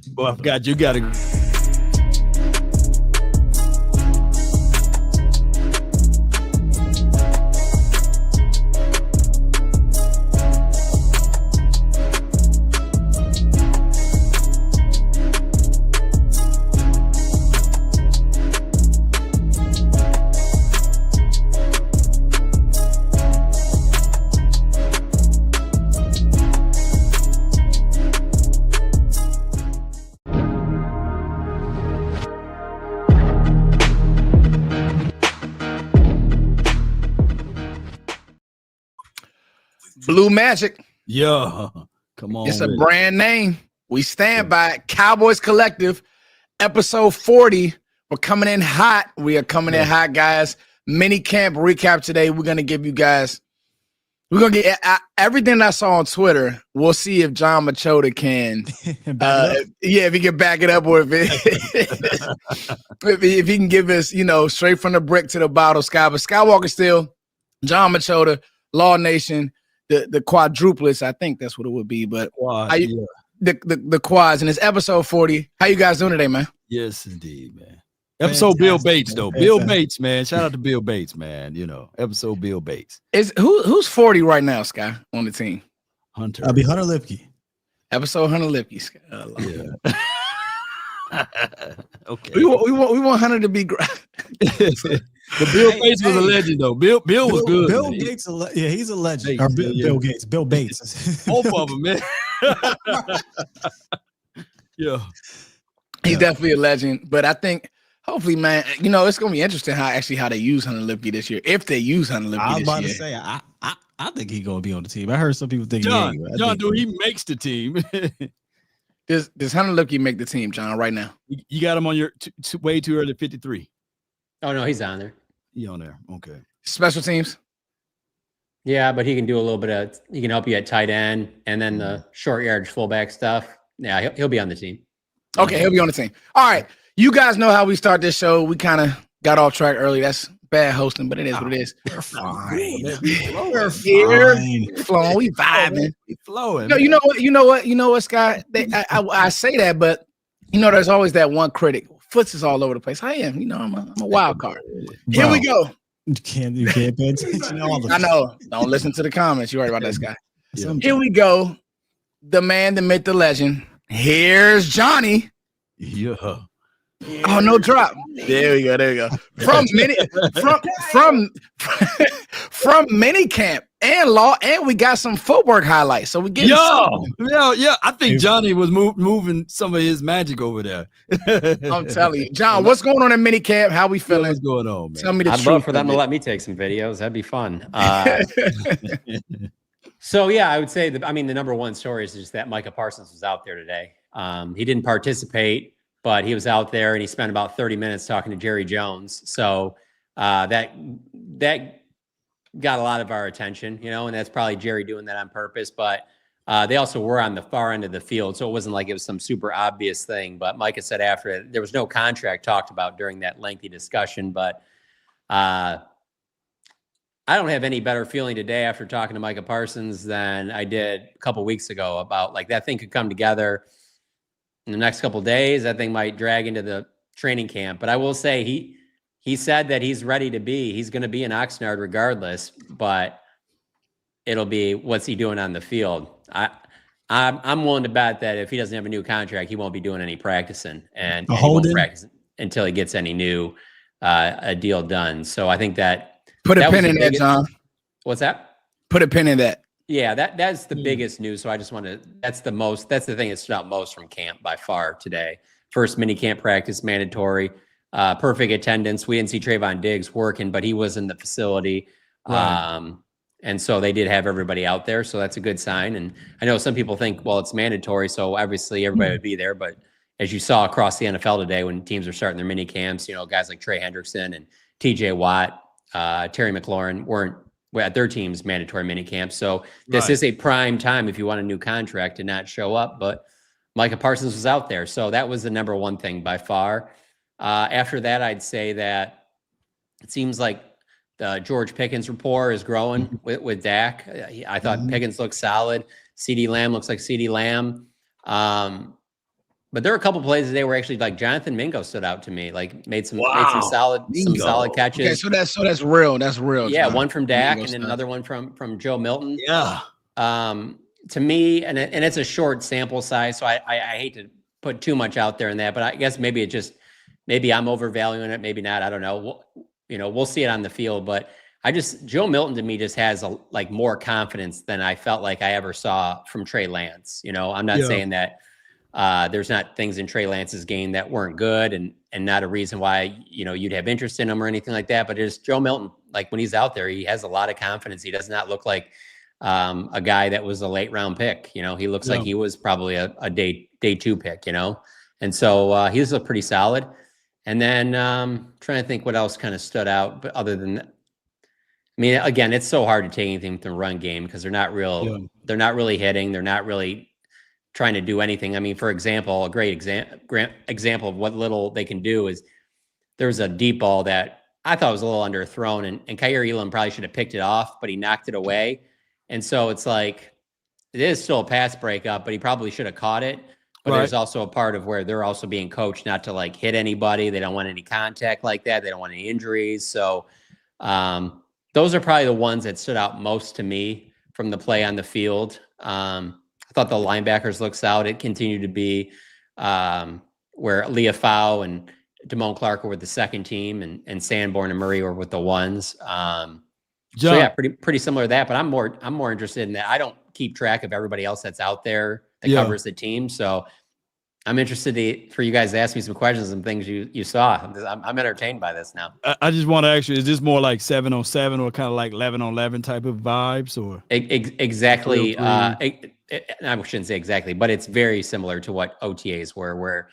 Boy, I forgot you got to. Blue Magic. Yeah. Come on. It's a brand name. We stand by it. Cowboys Collective, episode 40. We're coming in hot. We are coming in hot, guys. Minicamp recap today. We're going to give you guys, we're going to get everything I saw on Twitter. We'll see if John Machota can, if he can back it up, or if he can give us, straight from the brick to the bottle, But Skywalker still, John Machota, Law Nation, the quadruplets, I think that's what it would be. But the quads, and it's episode 40. How you guys doing today, man? Yes, indeed, man. Episode Bill Bates, though. Bill Bates, man. Shout out to Bill Bates, man. Episode Bill Bates. Who's 40 right now, Sky, on the team? Hunter. I'll be Hunter Lipke. Episode Hunter Lipke, Sky. Okay. We want Hunter to be But Bill Bates was a legend, though. Bill was good. Bill Gates, he's a legend. Bill Gates, Bill Bates. Both of them, man. Yeah. He's definitely a legend. But I think, hopefully, man, it's going to be interesting how they use Hunter Lipke this year. If they use Hunter Lipke this year. I was about to say, I think he's going to be on the team. I heard some people think John, he makes the team. Does Hunter Lipke make the team, John, right now? You got him on your way too early 53. Oh, no, he's on there. He on there. Okay. Special teams? Yeah, but he can do a little bit he can help you at tight end, and then the short yardage fullback stuff. Yeah, he'll be on the team. Okay, he'll be on the team. All right. You guys know how we start this show. We kind of got off track early. That's bad hosting, but it is what it is. We're fine. We're flowing. We vibing. We flowing. No, you know what, Scott? I say that, but there's always that one critic. Foots is all over the place. I am. I'm a wild card. Here we go. You can't pay attention. I know. Don't listen to the comments. You're right about that, Scott. Yeah. Here we go. The man, the myth, the legend. Here's Johnny. Yeah. Oh, no drop. There we go. From Minicamp and Law, and we got some footwork highlights. So we get yeah. I think Johnny was moving some of his magic over there. I'm telling you, John, what's going on in Minicamp? How we feeling? What's going on, man? Tell me the truth. I'd love for them to let me take some videos. That'd be fun. So yeah, I would say the number one story is just that Micah Parsons was out there today. He didn't participate, but he was out there and he spent about 30 minutes talking to Jerry Jones. So that got a lot of our attention, and that's probably Jerry doing that on purpose. But they also were on the far end of the field, so it wasn't like it was some super obvious thing. But Micah said after it, there was no contract talked about during that lengthy discussion. But I don't have any better feeling today after talking to Micah Parsons than I did a couple weeks ago about that thing could come together in the next couple of days. That thing might drag into the training camp. But I will say he said that he's ready to be. He's going to be in Oxnard regardless, but it'll be what's he doing on the field. I'm willing to bet that if he doesn't have a new contract, he won't be doing any practicing, and he won't practice until he gets any new a deal done. So I think that put a pin in that, John. What's that? Put a pin in that. Yeah, that's the biggest news. So I just want to. That's the thing that stood out most from camp by far today. First mini camp practice, mandatory. Perfect attendance. We didn't see Trevon Diggs working, but he was in the facility. Right. And so they did have everybody out there. So that's a good sign. And I know some people think, well, it's mandatory, so obviously everybody would be there. But as you saw across the NFL today, when teams are starting their mini camps, guys like Trey Hendrickson and TJ Watt, Terry McLaurin weren't at their team's mandatory mini camp. So this is a prime time if you want a new contract to not show up. But Micah Parsons was out there. So that was the number one thing by far. After that, I'd say that it seems like the George Pickens rapport is growing with Dak. I thought Pickens looked solid. CeeDee Lamb looks like CeeDee Lamb. But there were a couple plays today where actually like Jonathan Mingo stood out to me, like made some solid catches. Okay, so that's real. That's real. Yeah, John. one from Dak and then another one from Joe Milton. Yeah. To me, and it's a short sample size, so I hate to put too much out there in that, but I guess maybe I'm overvaluing it, maybe not. I don't know. We'll see it on the field, but Joe Milton to me just has more confidence than I felt like I ever saw from Trey Lance. I'm not saying that there's not things in Trey Lance's game that weren't good and not a reason why, you'd have interest in him or anything like that. But just Joe Milton, like when he's out there, he has a lot of confidence. He does not look like a guy that was a late round pick. He looks like he was probably a day 2 pick, and so he's looked pretty solid. And then trying to think what else kind of stood out, but other than that, I mean, again, it's so hard to take anything from the run game because they're not really hitting. They're not really trying to do anything. I mean, for example, a great example of what little they can do is there was a deep ball that I thought was a little underthrown, and Kaiir Elam probably should have picked it off, but he knocked it away. And so it's like, it is still a pass breakup, but he probably should have caught it. But there's also a part of where they're also being coached not to hit anybody. They don't want any contact like that. They don't want any injuries. So those are probably the ones that stood out most to me from the play on the field. I thought the linebackers looked solid. It continued to be where Leafau and Damone Clark were with the second team, and Sanborn and Murray were with the ones. So yeah, pretty similar to that. But I'm more interested in that. I don't keep track of everybody else that's out there that covers the team. So I'm interested for you guys to ask me some questions and things you saw. I'm entertained by this now. I just want to ask you, is this more like 7-on-7 or kind of like 11-on-11 type of vibes, or exactly? I shouldn't say exactly, but it's very similar to what OTAs were.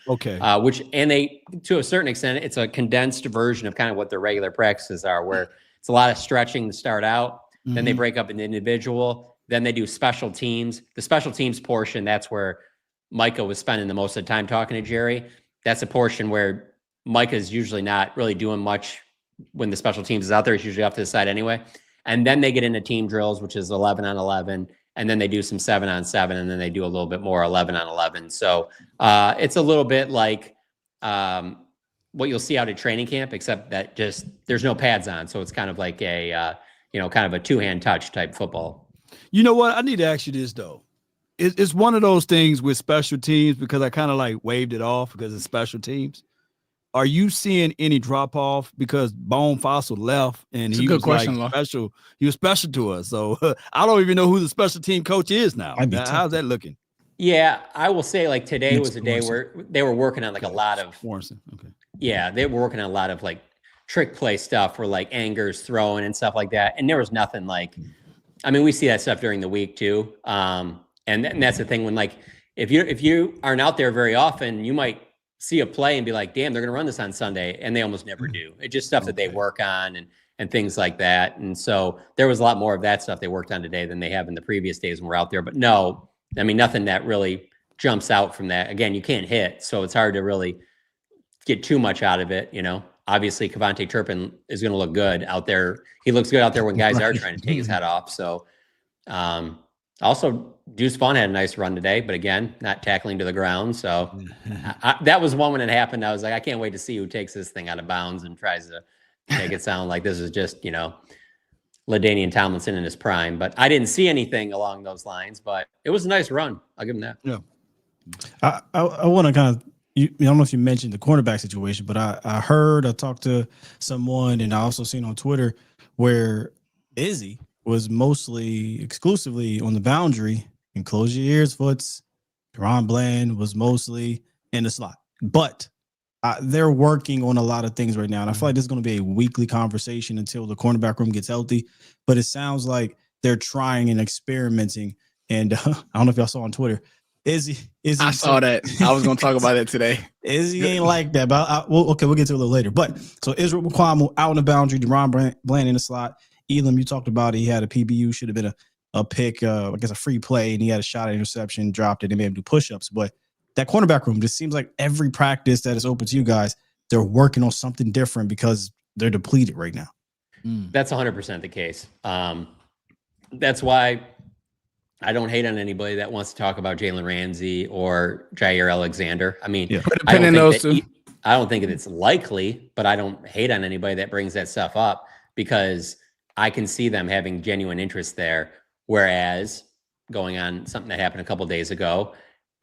And they, to a certain extent, it's a condensed version of kind of what their regular practices are, where it's a lot of stretching to start out. Then they break up into individual. Then they do special teams. The special teams portion, that's where Micah was spending the most of the time talking to Jerry. That's a portion where Micah is usually not really doing much when the special teams is out there. He's usually off to the side anyway. And then they get into team drills, which is 11-on-11. And then they do some 7-on-7. And then they do a little bit more 11-on-11. So it's a little bit like what you'll see out at training camp, except that just there's no pads on. So it's kind of like a, kind of a two-hand touch type football. You know what? I need to ask you this, though. It's one of those things with special teams, because I kind of waved it off because it's special teams. Are you seeing any drop off because Bone Fossil left and he was special? He was special to us. So I don't even know who the special team coach is now. How's that looking? Yeah, I will say today was a day where they were working on a lot of Morrison. Okay. Yeah, they were working on a lot of trick play stuff where Angers throwing and stuff like that. And there was nothing I mean, we see that stuff during the week too. And that's the thing when if you aren't out there very often, you might see a play and be like, damn, they're going to run this on Sunday. And they almost never do. It's just stuff that they work on and things like that. And so there was a lot more of that stuff they worked on today than they have in the previous days when we're out there. But no, I mean, nothing that really jumps out from that. Again, you can't hit, so it's hard to really get too much out of it. Obviously Kevontae Turpin is going to look good out there. He looks good out there when guys are trying to take his head off. So also Deuce Vaughn had a nice run today, but again, not tackling to the ground. So that was one when it happened. I was like, I can't wait to see who takes this thing out of bounds and tries to make it sound like this is just, LaDainian Tomlinson in his prime. But I didn't see anything along those lines, but it was a nice run. I'll give him that. Yeah. I want to kind of, I don't know if you mentioned the cornerback situation, but I talked to someone, and I also seen on Twitter where Izzy was mostly exclusively on the boundary, and close your ears, Foots. Ron Bland was mostly in the slot, but they're working on a lot of things right now. And I feel like this is going to be a weekly conversation until the cornerback room gets healthy, but it sounds like they're trying and experimenting. And I don't know if y'all saw on Twitter, Izzy. I saw that. I was going to talk about it today. Izzy ain't like that, but we'll get to it a little later. But so Israel McQuam out on the boundary, Deron Bland in the slot. Elam, you talked about it. He had a PBU, should have been a pick, I guess a free play, and he had a shot at interception, dropped it, and made him do push-ups. But that cornerback room just seems like every practice that is open to you guys, they're working on something different because they're depleted right now. That's 100% the case. That's why I don't hate on anybody that wants to talk about Jalen Ramsey or Jair Alexander. I mean, Put a pin in those two. I don't think it's likely, but I don't hate on anybody that brings that stuff up because I can see them having genuine interest there. Whereas going on something that happened a couple of days ago,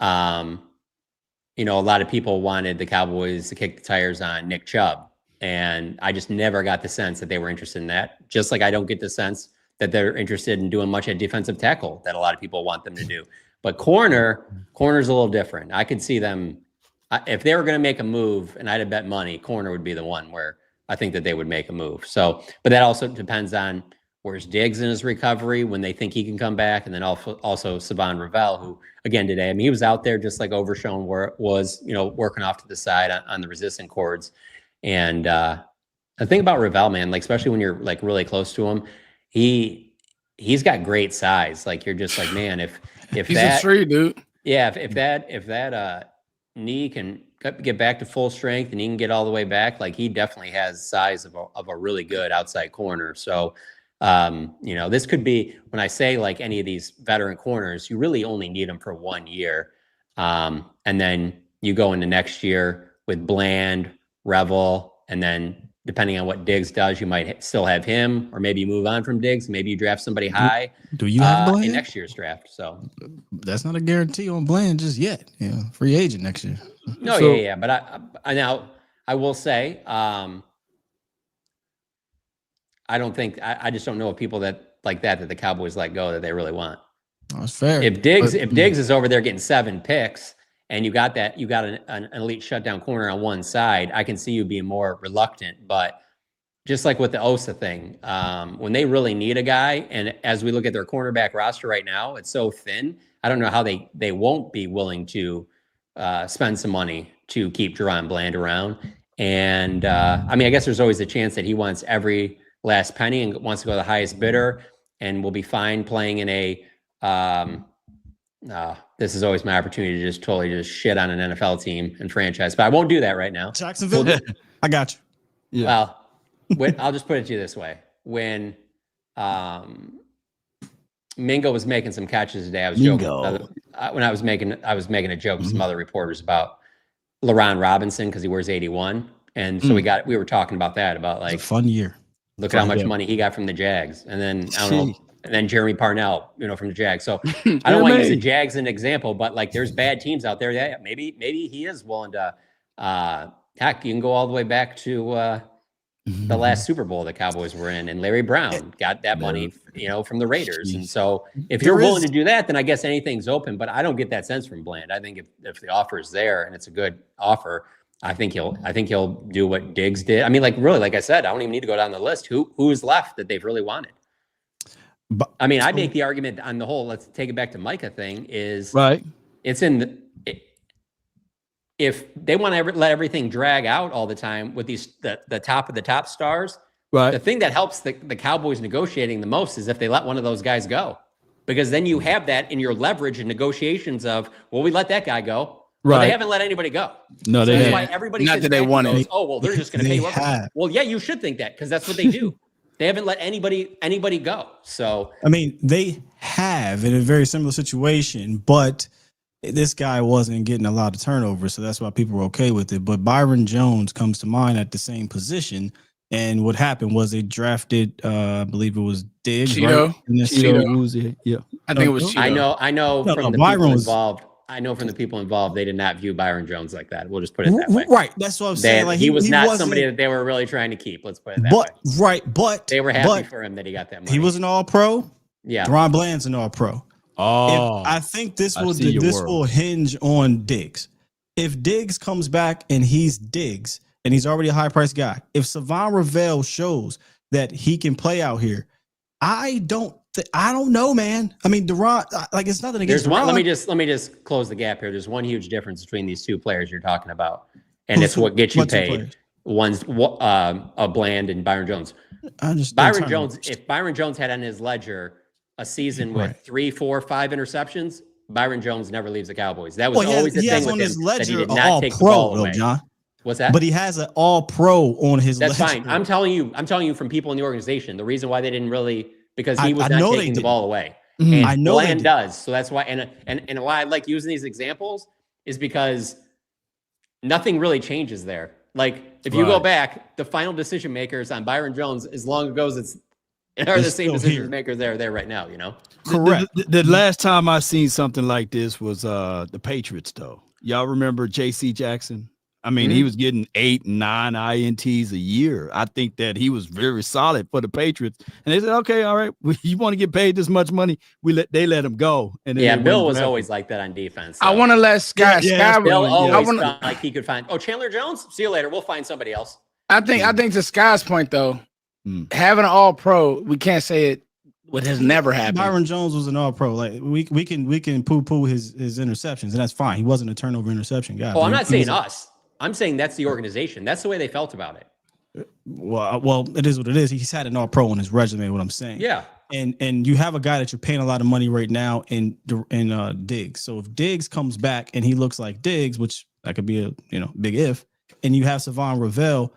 you know, a lot of people wanted the Cowboys to kick the tires on Nick Chubb. And I just never got the sense that they were interested in that. Just like I don't get the sense that they're interested in doing much at defensive tackle that a lot of people want them to do. But corner's a little different. I could see them, if they were going to make a move and I'd have bet money, corner would be the one where I think that they would make a move. So, but that also depends on where's Diggs in his recovery, when they think he can come back. And then also Savon Ravel, who again today, I mean, he was out there just like Overshown where it was, you know, working off to the side on the resistant cords. And the thing about Ravel, man, like, especially when you're like really close to him, he's got great size. Like, you're just like, man, if he's a tree, dude. Yeah. If that knee can get back to full strength and he can get all the way back, like he definitely has size of a really good outside corner. So, you know, this could be, when I say like any of these veteran corners, you really only need them for 1 year. And then you go into next year with Bland, Revel, and then depending on what Diggs does, you might still have him, or maybe you move on from Diggs. Maybe you draft somebody high. Do you have Bland in next year's draft? So that's not a guarantee on Bland just yet. Yeah, free agent next year. No, so, yeah. But I now I will say, I don't think I just don't know of people that like that the Cowboys let go that they really want. That's fair. If Diggs is over there getting 7 picks, and you got an elite shutdown corner on one side, I can see you being more reluctant. But just like with the Osa thing, when they really need a guy, and as we look at their cornerback roster right now, it's so thin. I don't know how they won't be willing to spend some money to keep Jerron Bland around. And I mean, I guess there's always a chance that he wants every last penny and wants to go to the highest bidder, and will be fine playing in a this is always my opportunity to just totally just shit on an NFL team and franchise, but I won't do that right now. Jacksonville, I got you. Yeah. Well, I'll just put it to you this way: when Mingo was making some catches today, I was joking. When I was making a joke with some other reporters about LaRon Robinson because he wears 81, and so we were talking about that, about like, it's a fun year. Look at how much money he got from the Jags, and then I don't know. And then Jeremy Parnell, you know, from the Jags. So I don't want to use the Jags as an example, but like there's bad teams out there that maybe he is willing to heck, you can go all the way back to the last Super Bowl the Cowboys were in, and Larry Brown got that money, you know, from the Raiders. And so if you're willing to do that, then I guess anything's open. But I don't get that sense from Bland. I think if the offer is there and it's a good offer, I think he'll do what Diggs did. I mean, like really, like I said, I don't even need to go down the list. Who's left that they've really wanted? But I mean, I make the argument on the whole, let's take it back to Micah thing, is right. It's in if they want to let everything drag out all the time with these the top of the top stars, right? The thing that helps the Cowboys negotiating the most is if they let one of those guys go, because then you have that in your leverage and negotiations of, well, we let that guy go. Right. Well, they haven't let anybody go. No, so they that's why everybody not that they want it. Oh, well, they're just going to pay you. Well, yeah, you should think that, because that's what they do. They haven't let anybody go. So I mean, they have in a very similar situation, but this guy wasn't getting a lot of turnover, so that's why people were okay with it. But Byron Jones comes to mind at the same position, and what happened was they drafted, I believe it was Diggs, Cheeto. right? Cheeto. Yeah, I think it was Cheeto. I know from the people involved. I know from the people involved, they did not view Byron Jones like that. We'll just put it that way. Right. That's what I'm saying. Like he was not somebody that they were really trying to keep. Let's put it that way. Right. But they were happy for him that he got that money. He was an all-pro. Yeah. Deron Bland's an all-pro. Oh, I think this will hinge on Diggs. If Diggs comes back and he's Diggs and he's already a high-priced guy, if Savon Ravel shows that he can play out here, I don't know, man. I mean, Deron, like, it's nothing against Deron. Let me just close the gap here. There's one huge difference between these two players you're talking about, and it's what gets you paid. One's a Bland and Byron Jones. Byron Jones. If Byron Jones had on his ledger a season with 3, 4, 5 interceptions, Byron Jones never leaves the Cowboys. That was always the thing with him, that he did not take the ball away. John. What's that? But he has an all-pro on his ledger. That's fine. I'm telling you from people in the organization, the reason why they didn't really. Because he was not taking the ball away. And I know Bland does. So that's why, and why I like using these examples is because nothing really changes there. Like if you go back, the final decision makers on Byron Jones, as long ago as it's the same decision makers there right now, you know? Correct. The last time I seen something like this was the Patriots, though. Y'all remember J.C. Jackson? I mean, he was getting 8, 9 INTs a year. I think that he was very solid for the Patriots. And they said, okay, all right, you want to get paid this much money? They let him go. And then Bill was always like that on defense. I want to let Sky. Bill always felt like he could find. Oh, Chandler Jones. See you later. We'll find somebody else. I think to Sky's point though, having an All Pro, we can't say it. What has never happened. Byron Jones was an All Pro. Like we can poo his interceptions, and that's fine. He wasn't a turnover interception guy. Oh, I'm not saying us. I'm saying that's the organization. That's the way they felt about it. Well, it is what it is. He's had an All Pro on his resume. What I'm saying. Yeah. And you have a guy that you're paying a lot of money right now in Diggs. So if Diggs comes back and he looks like Diggs, which that could be a big if, and you have Savon Ravel,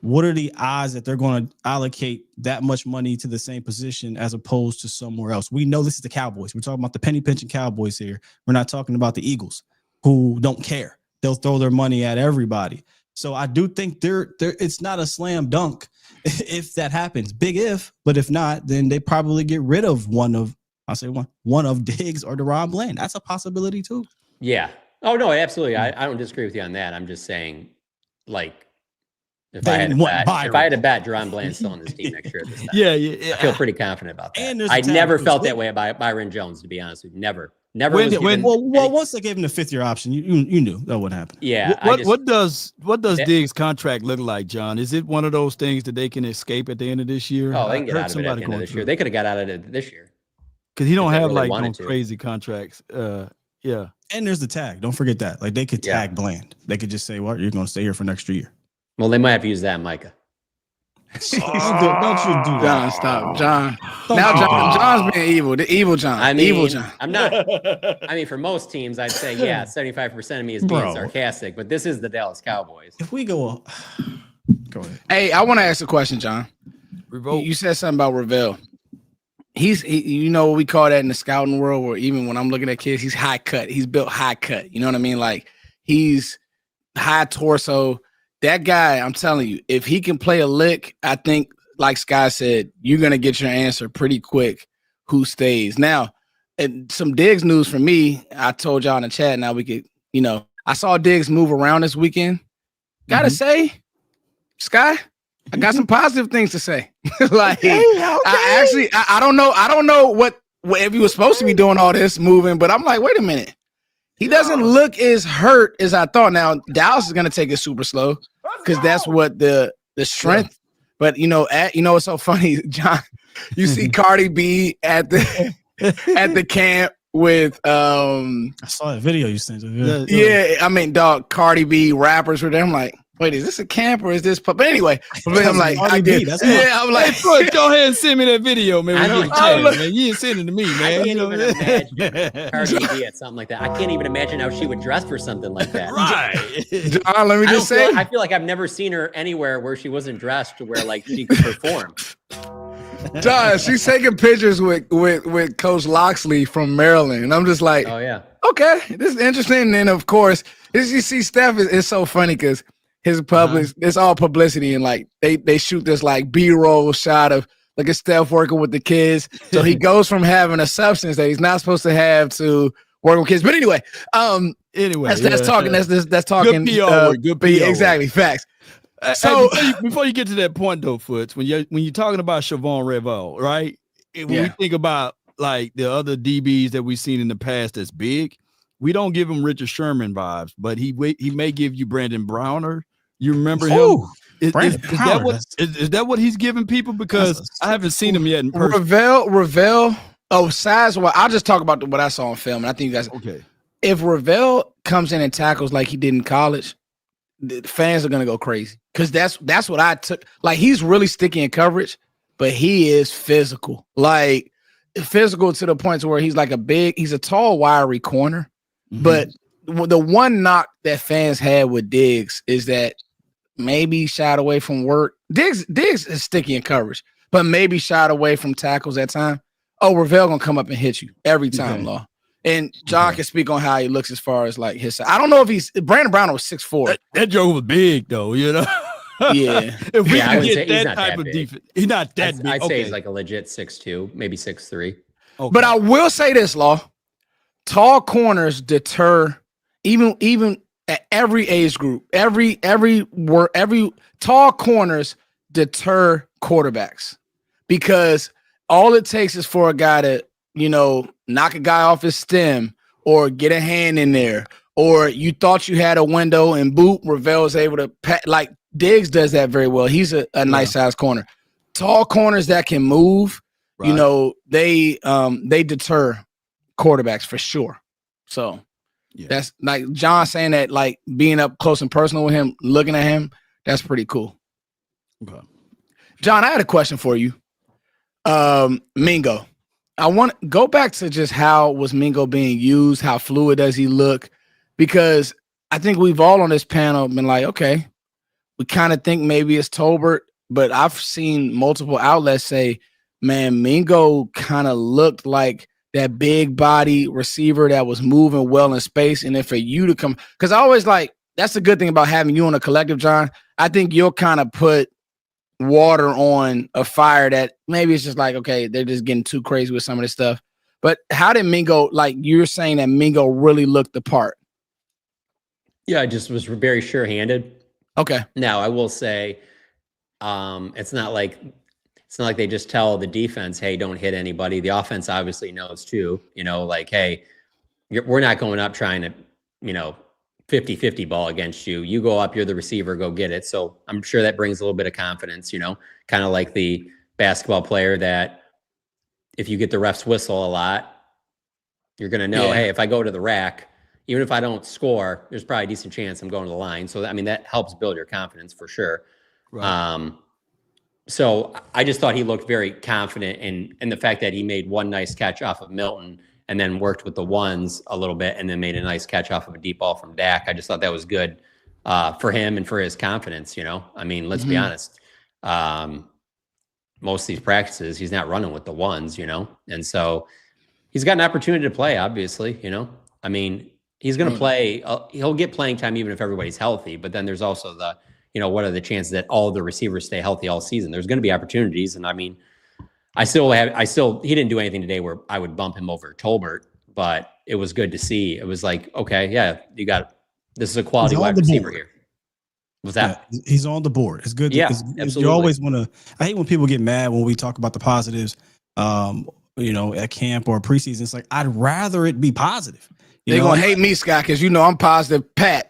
what are the odds that they're going to allocate that much money to the same position as opposed to somewhere else? We know this is the Cowboys. We're talking about the penny pinching Cowboys here. We're not talking about the Eagles, who don't care. They'll throw their money at everybody. So I do think it's not a slam dunk if that happens. Big if, but if not, then they probably get rid of one of Diggs or DeRon Bland. That's a possibility too. Yeah. Oh no, absolutely. I don't disagree with you on that. I'm just saying, like, if I had to bet, DeRon Bland's still on this team next year at this time. Yeah. I feel pretty confident about that. I never felt that way about Byron Jones, to be honest with you. Never. Once they gave him the 5th-year option, you knew that wouldn't happen. Yeah. What does Diggs' contract look like, John? Is it one of those things that they can escape at the end of this year? Oh, they can get out of it at the end of this year. They could have got out of it this year. Because he don't have like no crazy contracts. Yeah. And there's the tag. Don't forget that. Like they could tag Bland. They could just say, "Well, you're going to stay here for an extra year." Well, they might have to use that, Micah. Don't you do that. John, stop. John. John's being evil. The evil John. Evil John. I'm not. I mean, for most teams, I'd say, 75% of me is being sarcastic, but this is the Dallas Cowboys. If we go ahead. Hey, I want to ask a question, John. Revolt. You said something about Ravel. You know what we call that in the scouting world, where even when I'm looking at kids, he's high cut. He's built high cut. You know what I mean? Like he's high torso. That guy, I'm telling you, if he can play a lick, I think, like Sky said, you're going to get your answer pretty quick who stays. Now, and some Diggs news for me, I told y'all in the chat, now we could, I saw Diggs move around this weekend. Gotta say, Sky, I got some positive things to say. Like, I don't know what if he was supposed to be doing all this moving, but I'm like, wait a minute. He doesn't look as hurt as I thought. Now, Dallas is going to take it super slow because that's what the strength. But, it's so funny, John. You see Cardi B at the camp with I saw that video you sent. Yeah, I mean, dog, Cardi B rappers were there. I'm like, wait, is this a camp or is this? But anyway, I'm like, I'm like, hey, go ahead and send me that video, man. Man. You ain't sending it to me, man. I can't even imagine Cardi B at something like that. I can't even imagine how she would dress for something like that. Right. John, let me just say, I feel like I've never seen her anywhere where she wasn't dressed to where like she could perform. John, she's taking pictures with Coach Loxley from Maryland, and I'm just like, oh yeah, okay, this is interesting. And then of course, as you see, Steph is so funny because his public, it's all publicity, and like they shoot this like B-roll shot of like a Steph working with the kids. So he goes from having a substance that he's not supposed to have to working with kids. But anyway, that's talking. That's talking. Good PR. Good PR. Exactly, facts. So before you get to that point though, Foots, when you're talking about Siobhan Revel, right? When we think about like the other DBs that we've seen in the past that's big, we don't give him Richard Sherman vibes, but he may give you Brandon Browner. You remember him? Is that what he's giving people? Because I haven't seen him yet in person. Ravel. Oh, size-wise, I'll just talk about what I saw on film. And I think you guys. Okay. If Ravel comes in and tackles like he did in college, the fans are gonna go crazy because that's what I took. Like he's really sticky in coverage, but he is physical. Like physical to the point to where he's like he's a tall, wiry corner. Mm-hmm. But the one knock that fans had with Diggs is that maybe shied away from work. Diggs is sticky in coverage, but maybe shied away from tackles at time. Oh, Ravel gonna come up and hit you every time, Okay. Law. And John can speak on how he looks as far as like his size. I don't know if Brandon Brown was 6'4". That joke was big though, you know. Yeah. If we Yeah, I can wouldn't say get he's that not type that of big. defense, he's not that big. I'd say Okay. he's like a legit 6'2", maybe 6'3". Okay. But I will say this, Law. Tall corners deter even at every age group. Every tall corners deter quarterbacks because all it takes is for a guy to, knock a guy off his stem or get a hand in there, or you thought you had a window and boop, Ravel is able to like Diggs does that very well. He's a nice size corner. Tall corners that can move, Right. they deter quarterbacks for sure. So that's like John saying that, like being up close and personal with him, looking at him, that's pretty cool. Okay. John, I had a question for you. Mingo. I want to go back to just how was Mingo being used? How fluid does he look? Because I think we've all on this panel been like, okay, we kind of think maybe it's Tolbert, but I've seen multiple outlets say, man, Mingo kind of looked like that big body receiver that was moving well in space. And then for you to come, because I always like, that's the good thing about having you on a collective, John. I think you'll kind of put water on a fire that maybe it's just like, okay, they're just getting too crazy with some of this stuff. But how did Mingo, like you're saying that Mingo really looked the part? Yeah, I just was very sure-handed. Okay. Now, I will say it's not like they just tell the defense, hey, don't hit anybody. The offense obviously knows too, like, hey, we're not going up trying to, 50-50 ball against you. You go up, you're the receiver, go get it. So I'm sure that brings a little bit of confidence, kind of like the basketball player that if you get the ref's whistle a lot, you're going to know, hey, if I go to the rack, even if I don't score, there's probably a decent chance I'm going to the line. So, that helps build your confidence for sure. Right. So I just thought he looked very confident in the fact that he made one nice catch off of Milton and then worked with the ones a little bit and then made a nice catch off of a deep ball from Dak. I just thought that was good for him and for his confidence, let's be honest. Most of these practices, he's not running with the ones, and so he's got an opportunity to play, obviously, he's going to play. He'll get playing time even if everybody's healthy, but then there's also the, what are the chances that all the receivers stay healthy all season? There's going to be opportunities. And he didn't do anything today where I would bump him over Tolbert, but it was good to see. It was like, okay, yeah, this is a quality wide receiver here. Was that? Yeah, he's on the board. It's good. Yeah, absolutely. You always want to, I hate when people get mad when we talk about the positives, at camp or preseason. It's like, I'd rather it be positive. They're going to hate me, Scott, because I'm positive Pat.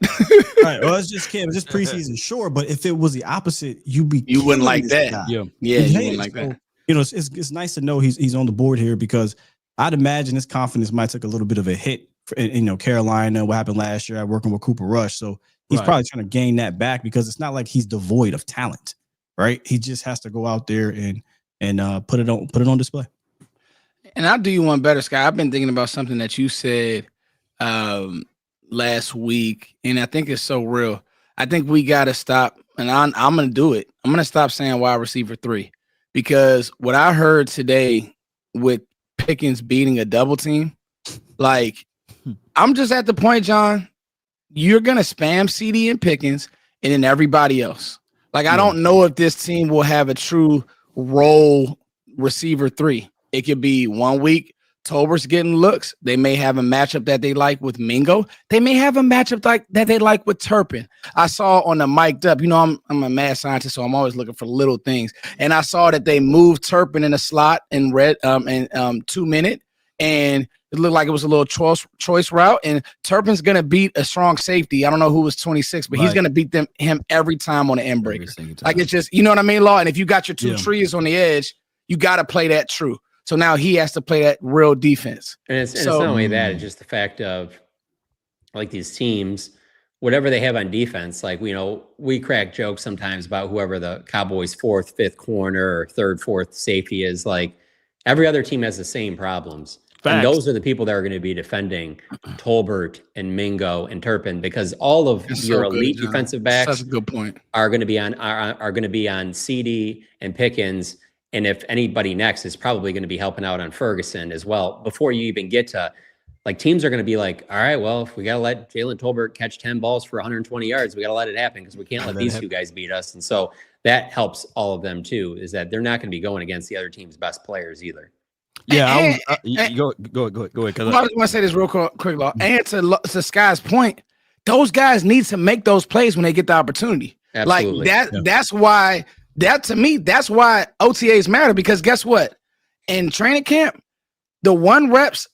Right. Well, it's just camp. It's just preseason, sure. But if it was the opposite, you wouldn't like that. Guy. Yeah, you wouldn't like that. It's nice to know he's on the board here because I'd imagine his confidence might take a little bit of a hit. Carolina, what happened last year, working with Cooper Rush. So he's probably trying to gain that back because it's not like he's devoid of talent, right? He just has to go out there and put it on display. And I'll do you one better, Scott. I've been thinking about something that you said last week, and I think it's so real. I think we got to stop, and I'm going to do it. I'm going to stop saying wide receiver 3 because what I heard today with Pickens beating a double team, like I'm just at the point, John, you're going to spam CD and Pickens and then everybody else. Like, I don't know if this team will have a true role receiver 3. It could be 1 week Tolbert's getting looks. They may have a matchup that they like with Mingo. They may have a matchup that they like with Turpin. I saw on the mic'd up, I'm a mad scientist, so I'm always looking for little things. And I saw that they moved Turpin in a slot in 2 minute, and it looked like it was a little choice route. And Turpin's gonna beat a strong safety. I don't know who was 26, but he's gonna beat him every time on the end breaker. Like, it's just, you know what I mean, Law? And if you got your two trees on the edge, you got to play that true. So now he has to play that real defense. And it's not only that, it's just the fact of like these teams, whatever they have on defense, like, we crack jokes sometimes about whoever the Cowboys 4th, 5th corner or 3rd, 4th safety is. Like, every other team has the same problems. Facts. And those are the people that are going to be defending Tolbert and Mingo and Turpin, because all of your elite defensive backs That's a good point. are going to be on CD and Pickens And if anybody next is probably going to be helping out on Ferguson as well, before you even get to like teams are going to be like, all right, well, if we got to let Jalen Tolbert catch 10 balls for 120 yards, we got to let it happen because we can't let these two guys beat us. And so that helps all of them too, is that they're not going to be going against the other team's best players either. Yeah, go ahead. I just want to say this real quick, Law. And to Sky's point, those guys need to make those plays when they get the opportunity. Absolutely. Like that. Yeah. That's why OTAs matter, because guess what? In training camp, the one reps,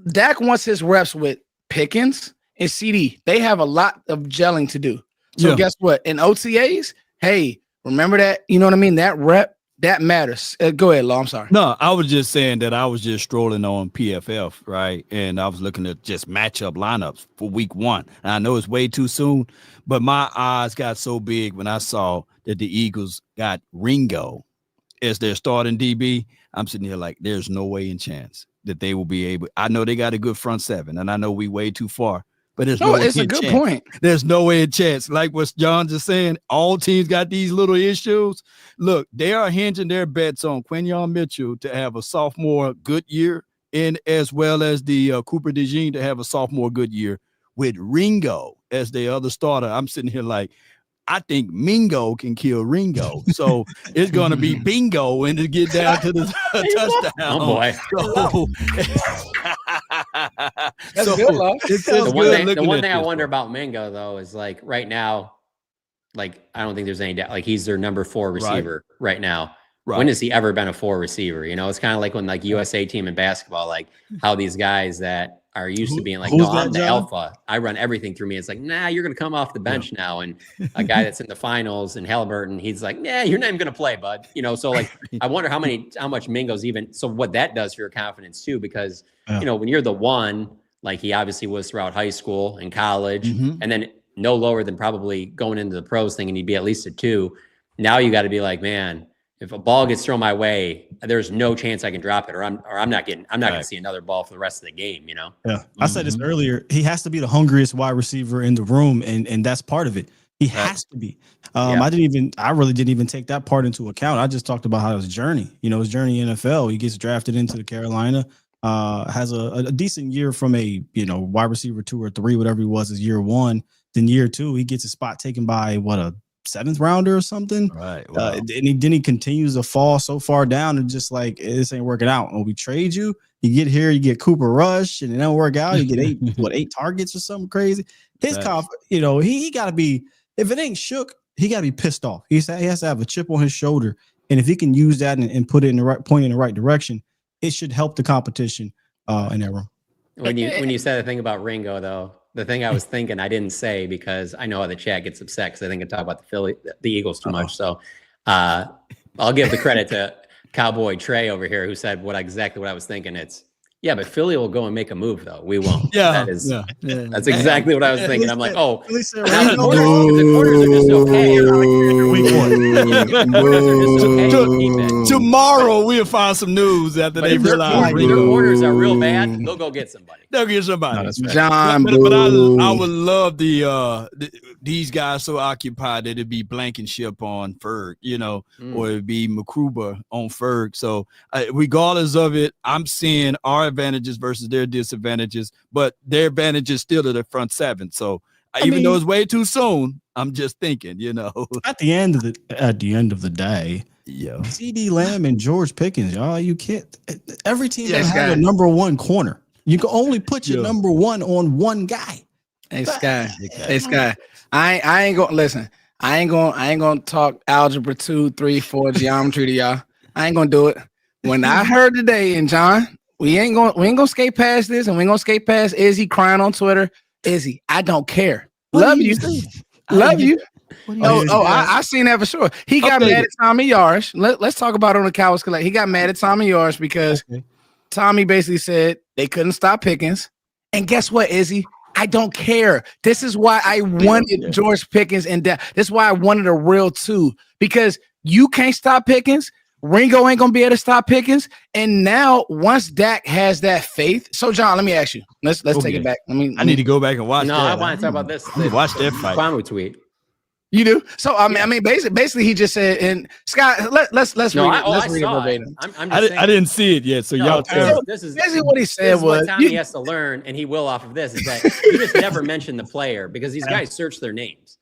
Dak wants his reps with Pickens and CD. They have a lot of gelling to do. So guess what? In OTAs, hey, remember that? You know what I mean? That rep, that matters. Go ahead, Law. I'm sorry. No, I was just saying that I was just strolling on PFF, right? And I was looking at just matchup lineups for week 1. And I know it's way too soon, but my eyes got so big when I saw that the Eagles got Ringo as their starting DB. I'm sitting here like, there's no way in chance that they will be able. I know they got a good front seven, and I know we way too far, but there's no it's a good point. There's no way in chance. Like what John just saying, all teams got these little issues. Look, they are hinging their bets on Quinyon Mitchell to have a sophomore good year, and as well as the Cooper DeJean to have a sophomore good year with Ringo as their other starter. I'm sitting here like, I think Mingo can kill Ringo. So it's going to be bingo when it get down to the touchdown. Oh, boy. That's good, Love. The one thing I wonder about Mingo, though, is like right now, like I don't think there's any doubt. Like he's their number 4 receiver right now. Right. When has he ever been a 4 receiver? You know, it's kind of like when like USA team in basketball, like how these guys that are used to being like, no, I'm the alpha. I run everything through me. It's like, nah, you're going to come off the bench now. And a guy that's in the finals and Halliburton, he's like, nah, you're not even going to play, bud. You know, so like, I wonder how much Mingo's even, so what that does for your confidence too, because, you know, when you're the 1, like he obviously was throughout high school and college, and then no lower than probably going into the pros thing, and he'd be at least a 2. Now you got to be like, man, if a ball gets thrown my way, there's no chance I can drop it, or I'm not going to see another ball for the rest of the game, you know? Yeah. I said this earlier. He has to be the hungriest wide receiver in the room, and that's part of it. He has to be. I really didn't even take that part into account. I just talked about how his journey in NFL. He gets drafted into the Carolina, has a decent year from a, wide receiver 2 or 3, whatever he was, his year 1. Then year 2, he gets a spot taken by a 7th rounder or something. Right. Wow. And he continues to fall so far down, and just like, this ain't working out. When we trade you, you get here, you get Cooper Rush, and it don't work out. You get 8 targets or something crazy. His he got to be, if it ain't shook, he got to be pissed off. He has to have a chip on his shoulder. And if he can use that and put it in the right point in the right direction, it should help the competition in that room. When you said the thing about Ringo, though, the thing I was thinking I didn't say, because I know how the chat gets upset because I think I talk about the Eagles too much. So I'll give the credit to Cowboy Trey over here, who said exactly what I was thinking. It's, yeah, but Philly will go and make a move, though. We won't. That's exactly what I was thinking. I'm like, oh, if the quarters are just okay. Tomorrow we'll find some news after they realize their quarters are real bad. They'll go get somebody. They'll get somebody. No, John, but I would love these guys so occupied that it'd be Blankenship on Ferg, or it'd be McCruber on Ferg. So regardless of it, I'm seeing our advantages versus their disadvantages, but their advantages still to the front 7. So even though it's way too soon, I'm just thinking, at the end of the day, CD Lamb and George Pickens, y'all, you can't. Every team has a number 1 corner. You can only put your number 1 on one guy. Hey Sky, I ain't gonna listen. I ain't gonna talk algebra 2, 3, 4 geometry to y'all. I ain't gonna do it. When I heard today, and John, we ain't gonna skate past this, and we ain't gonna skate past Izzy crying on Twitter. Izzy, I don't care. Love you. Love you. I seen that for sure. He got mad at Tommy Yarsh. Let's talk about it on the Cowboys Collective. He got mad at Tommy Yarsh because Tommy basically said they couldn't stop Pickens. And guess what, Izzy? I don't care. This is why I wanted George Pickens, and this is why I wanted a real 2, because you can't stop Pickens. Ringo ain't gonna be able to stop Pickens. And now once Dak has that faith, so John, let me ask you. Let's take it back. I need to go back and watch. No, I want to talk about this. Watch that fight. Kwame tweet. You do? So I mean, basically, he just said, and Scott, let's read it. Let's read it verbatim. I'm just saying. I didn't see it yet, so y'all tell. This is basically what he said was what Tommy has to learn, and he will off of this, is that you just never mention the player because these guys search their names,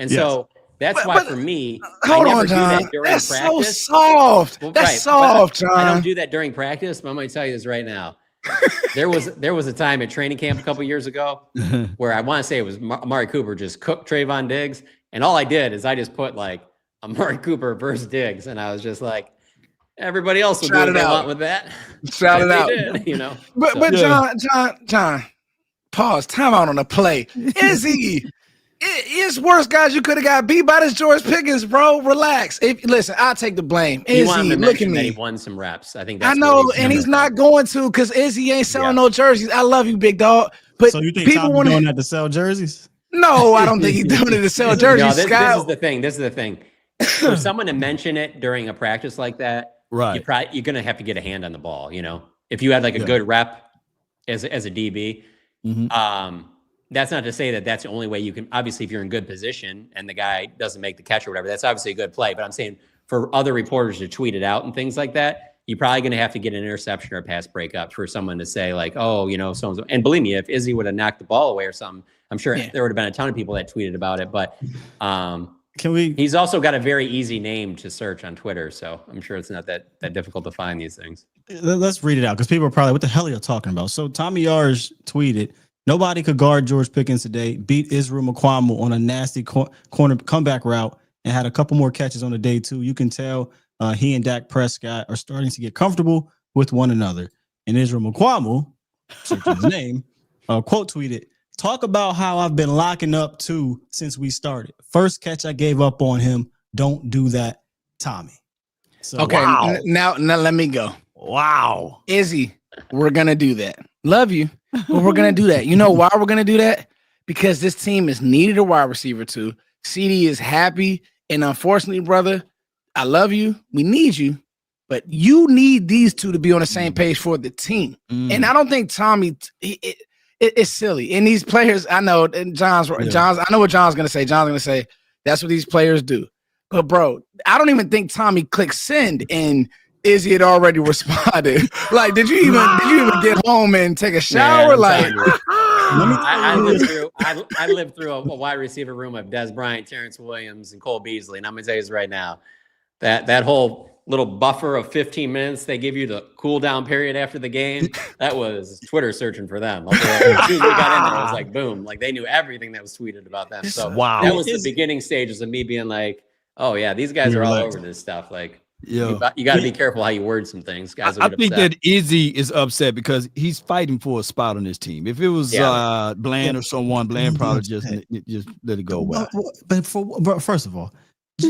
and so that's why for me, hold I never on, John. do that during That's practice. so soft. Well, That's right, soft, John. I don't do that during practice, but I'm going to tell you this right now. There was a time at training camp a couple years ago where I want to say it was Amari Cooper just cooked Trevon Diggs, and all I did is I just put like Amari Cooper versus Diggs, and I was just like, everybody else will do what they want with that. Shout it out, you know. But John, pause. Time out on the play. Izzy, it's worse, guys. You could have got beat by this George Pickens, bro. Relax. Listen, I'll take the blame. Izzy, look at me. That he won some reps. I think I know, and he's not going to because Izzy ain't selling no jerseys. I love you, big dog. But so you think people Tommy's doing that to sell jerseys? No, I don't think he's doing it to sell jerseys. No, this is the thing. This is the thing. For someone to mention it during a practice like that, right? You're gonna have to get a hand on the ball. You know, if you had like a good rep as a DB, that's not to say that that's the only way you can. Obviously, if you're in good position and the guy doesn't make the catch or whatever, that's obviously a good play. But I'm saying for other reporters to tweet it out and things like that, you're probably going to have to get an interception or a pass breakup for someone to say like, oh, you know, so-and-so. And believe me, if Izzy would have knocked the ball away or something, I'm sure there would have been a ton of people that tweeted about it. But he's also got a very easy name to search on Twitter. So I'm sure it's not that difficult to find these things. Let's read it out because people are probably, what the hell are you talking about? So Tommy Yars tweeted, nobody could guard George Pickens today, beat Israel Mukuamu on a nasty corner comeback route, and had a couple more catches on the day too. You can tell he and Dak Prescott are starting to get comfortable with one another. And Israel Mukuamu, search his name, quote tweeted, talk about how I've been locking up too since we started. First catch I gave up on him. Don't do that, Tommy. So, okay, now let me go. Wow. Izzy, we're going to do that. Love you, but we're going to do that. You know why we're going to do that? Because this team is needed a wide receiver too. CD is happy, and unfortunately, brother, I love you. We need you, but you need these two to be on the same page for the team. And I don't think Tommy, it's silly. And these players, I know, and I know what John's going to say. John's going to say, that's what these players do. But bro, I don't even think Tommy clicked send and Izzy had already responded. Like, did you even get home and take a shower? I lived through a wide receiver room of Des Bryant, Terrence Williams, and Cole Beasley. And I'm gonna tell you this right now, that whole little buffer of 15 minutes they give you the cool down period after the game, that was Twitter searching for them. Like, as soon as we got in there, it was like boom, like they knew everything that was tweeted about them. So that was the beginning stages of me being like, oh yeah, these guys are all over this stuff. Like, you got to be careful how you word some things. Guys, I think that Izzy is upset because he's fighting for a spot on this team. If it was Bland or someone, Bland probably just let it go. But first of all,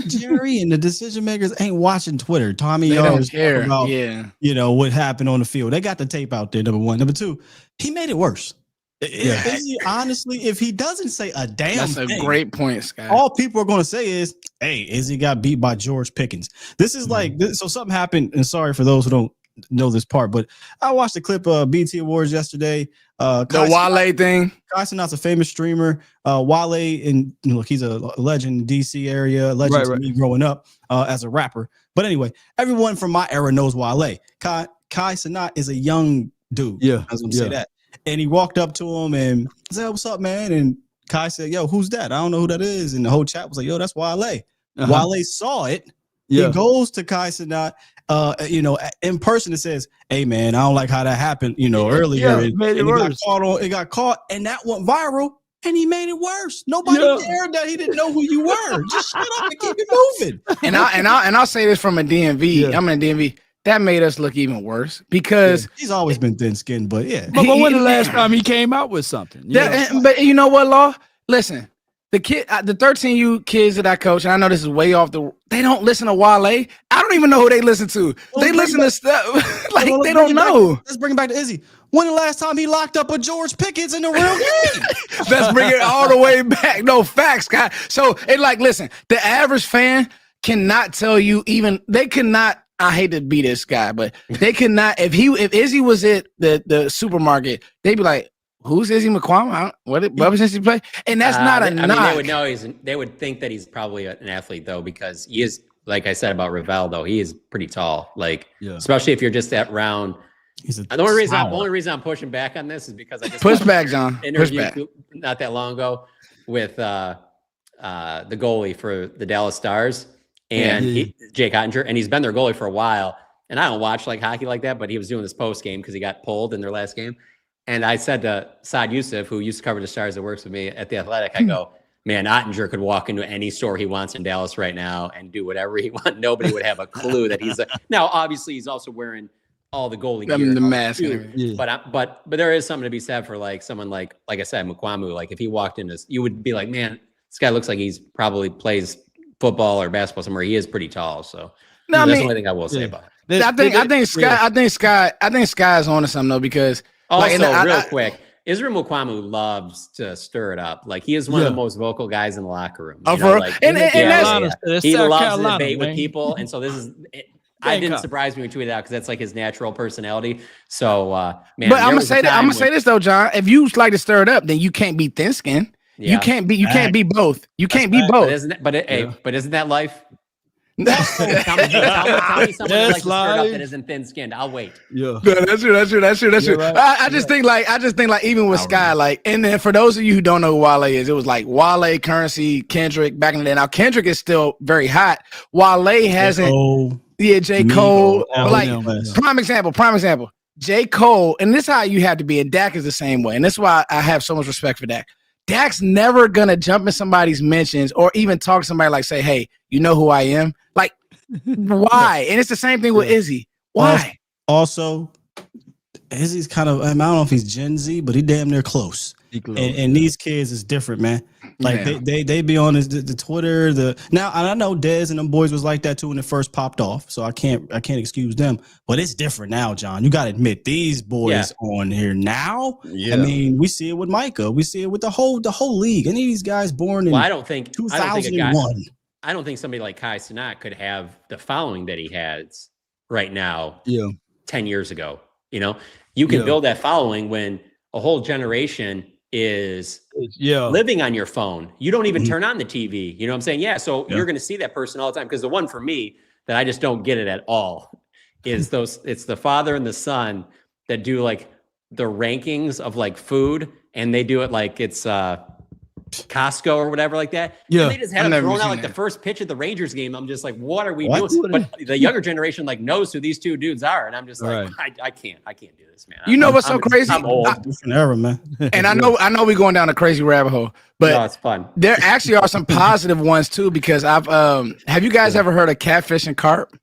Jerry and the decision makers ain't watching Twitter. Tommy don't care about, what happened on the field. They got the tape out there, number one. Number two, he made it worse. Izzy, honestly, if he doesn't say a damn that's a great point, Scott. All people are going to say is, hey, Izzy got beat by George Pickens. This is so something happened, and sorry for those who don't know this part, but I watched the clip of BT Awards yesterday. The Wale thing. Kai Cenat's a famous streamer. Wale, and look, he's a legend in DC area, legend to me growing up as a rapper. But anyway, everyone from my era knows Wale. Kai Cenat is a young dude. I was going to say that. And he walked up to him and said, what's up, man? And Kai said, yo, who's that? I don't know who that is. And the whole chat was like, yo, that's Wale. Wale saw it. He goes to Kai Cenat, in person and says, hey, man, I don't like how that happened, earlier. It got caught, and that went viral, and he made it worse. Nobody cared that he didn't know who you were. Just shut up and keep it moving. And I'll say this from a DMV. I'm in a DMV. That made us look even worse because he's always been thin-skinned, but But when the last time he came out with something? But you know what, Law? Listen, the 13U kids that I coach, and I know this is way off they don't listen to Wale. I don't even know who they listen to. They listen to stuff like they don't know. Let's bring it back to Izzy. When the last time he locked up a George Pickens in a real game? Let's bring it all the way back. No facts, guy. So listen, the average fan cannot tell you they cannot. I hate to be this guy, but they could not. If Izzy was at the supermarket, they'd be like, Who's Izzy McCormick? What position he play? And that's not a knock. They would know they would think that he's probably an athlete though, because he is, like I said about Rivaldo, he is pretty tall. Like, especially if you're just that round. The only reason I'm pushing back on this is because I just push back, John. Interview not that long ago with the goalie for the Dallas Stars and Jake Ottinger, and he's been their goalie for a while. And I don't watch like hockey like that, but he was doing this post game because he got pulled in their last game. And I said to Saad Youssef, who used to cover the Stars that works with me at The Athletic, I go, man, Ottinger could walk into any store he wants in Dallas right now and do whatever he wants. Nobody would have a clue that he's now, obviously, he's also wearing all the goalie gear. The mask. But there is something to be said for like someone like I said, Mukwamu. Like if he walked in this, you would be like, man, this guy looks like he's probably plays football or basketball somewhere. He is pretty tall. So that's the only thing I will say about it. I think Sky is on to something though, because also quick, Israel Mukwamu loves to stir it up. Like he is one of the most vocal guys in the locker room. He loves to debate with people, and so this is. I didn't surprise me when he tweeted out because that's like his natural personality. So, man. But I'm gonna say this though, John. If you like to stir it up, then you can't be thin skinned. Yeah. You can't be both. You can't be both. But isn't that life? Tell me someone who likes to stir it up that isn't thin skinned. I'll wait. Yeah, that's true. Right. I just think like even with Sky, like, and then for those of you who don't know who Wale is, it was like Wale, Currency, Kendrick back in the day. Now Kendrick is still very hot. Wale hasn't. J. Cole. Prime example. J. Cole, and this is how you have to be, and Dak is the same way. And this is why I have so much respect for Dak. Dak's never gonna jump in somebody's mentions or even talk to somebody like, say, hey, you know who I am? Like, why? And it's the same thing with Izzy. Why? Also, Izzy's kind of, I don't know if he's Gen Z, but he damn near close. And these kids is different, man. Like they be on the Twitter, now, and I know Dez and them boys was like that too when it first popped off. So I can't excuse them, but it's different now, John. You gotta admit these boys on here now. Yeah. I mean, we see it with Micah, we see it with the whole league. Any of these guys born in 2001. I don't think somebody like Kai Cenat could have the following that he has right now. 10 years ago. You know, you can build that following when a whole generation is living on your phone. You don't even turn on the TV. You know what I'm saying? Yeah. So you're going to see that person all the time. Because the one for me that I just don't get it at all is it's the father and the son that do like the rankings of like food, and they do it like it's Costco or whatever like that. Yeah. And they just had them thrown out like the first pitch of the Rangers game. I'm just like, what are we doing? But the younger generation like knows who these two dudes are. And I'm just like, I can't do this, man. You know what's so crazy? I'm old. Man. And I know we're going down a crazy rabbit hole, but no, it's fun. There actually are some positive ones too, because I've have you guys ever heard of Catfish and Carp?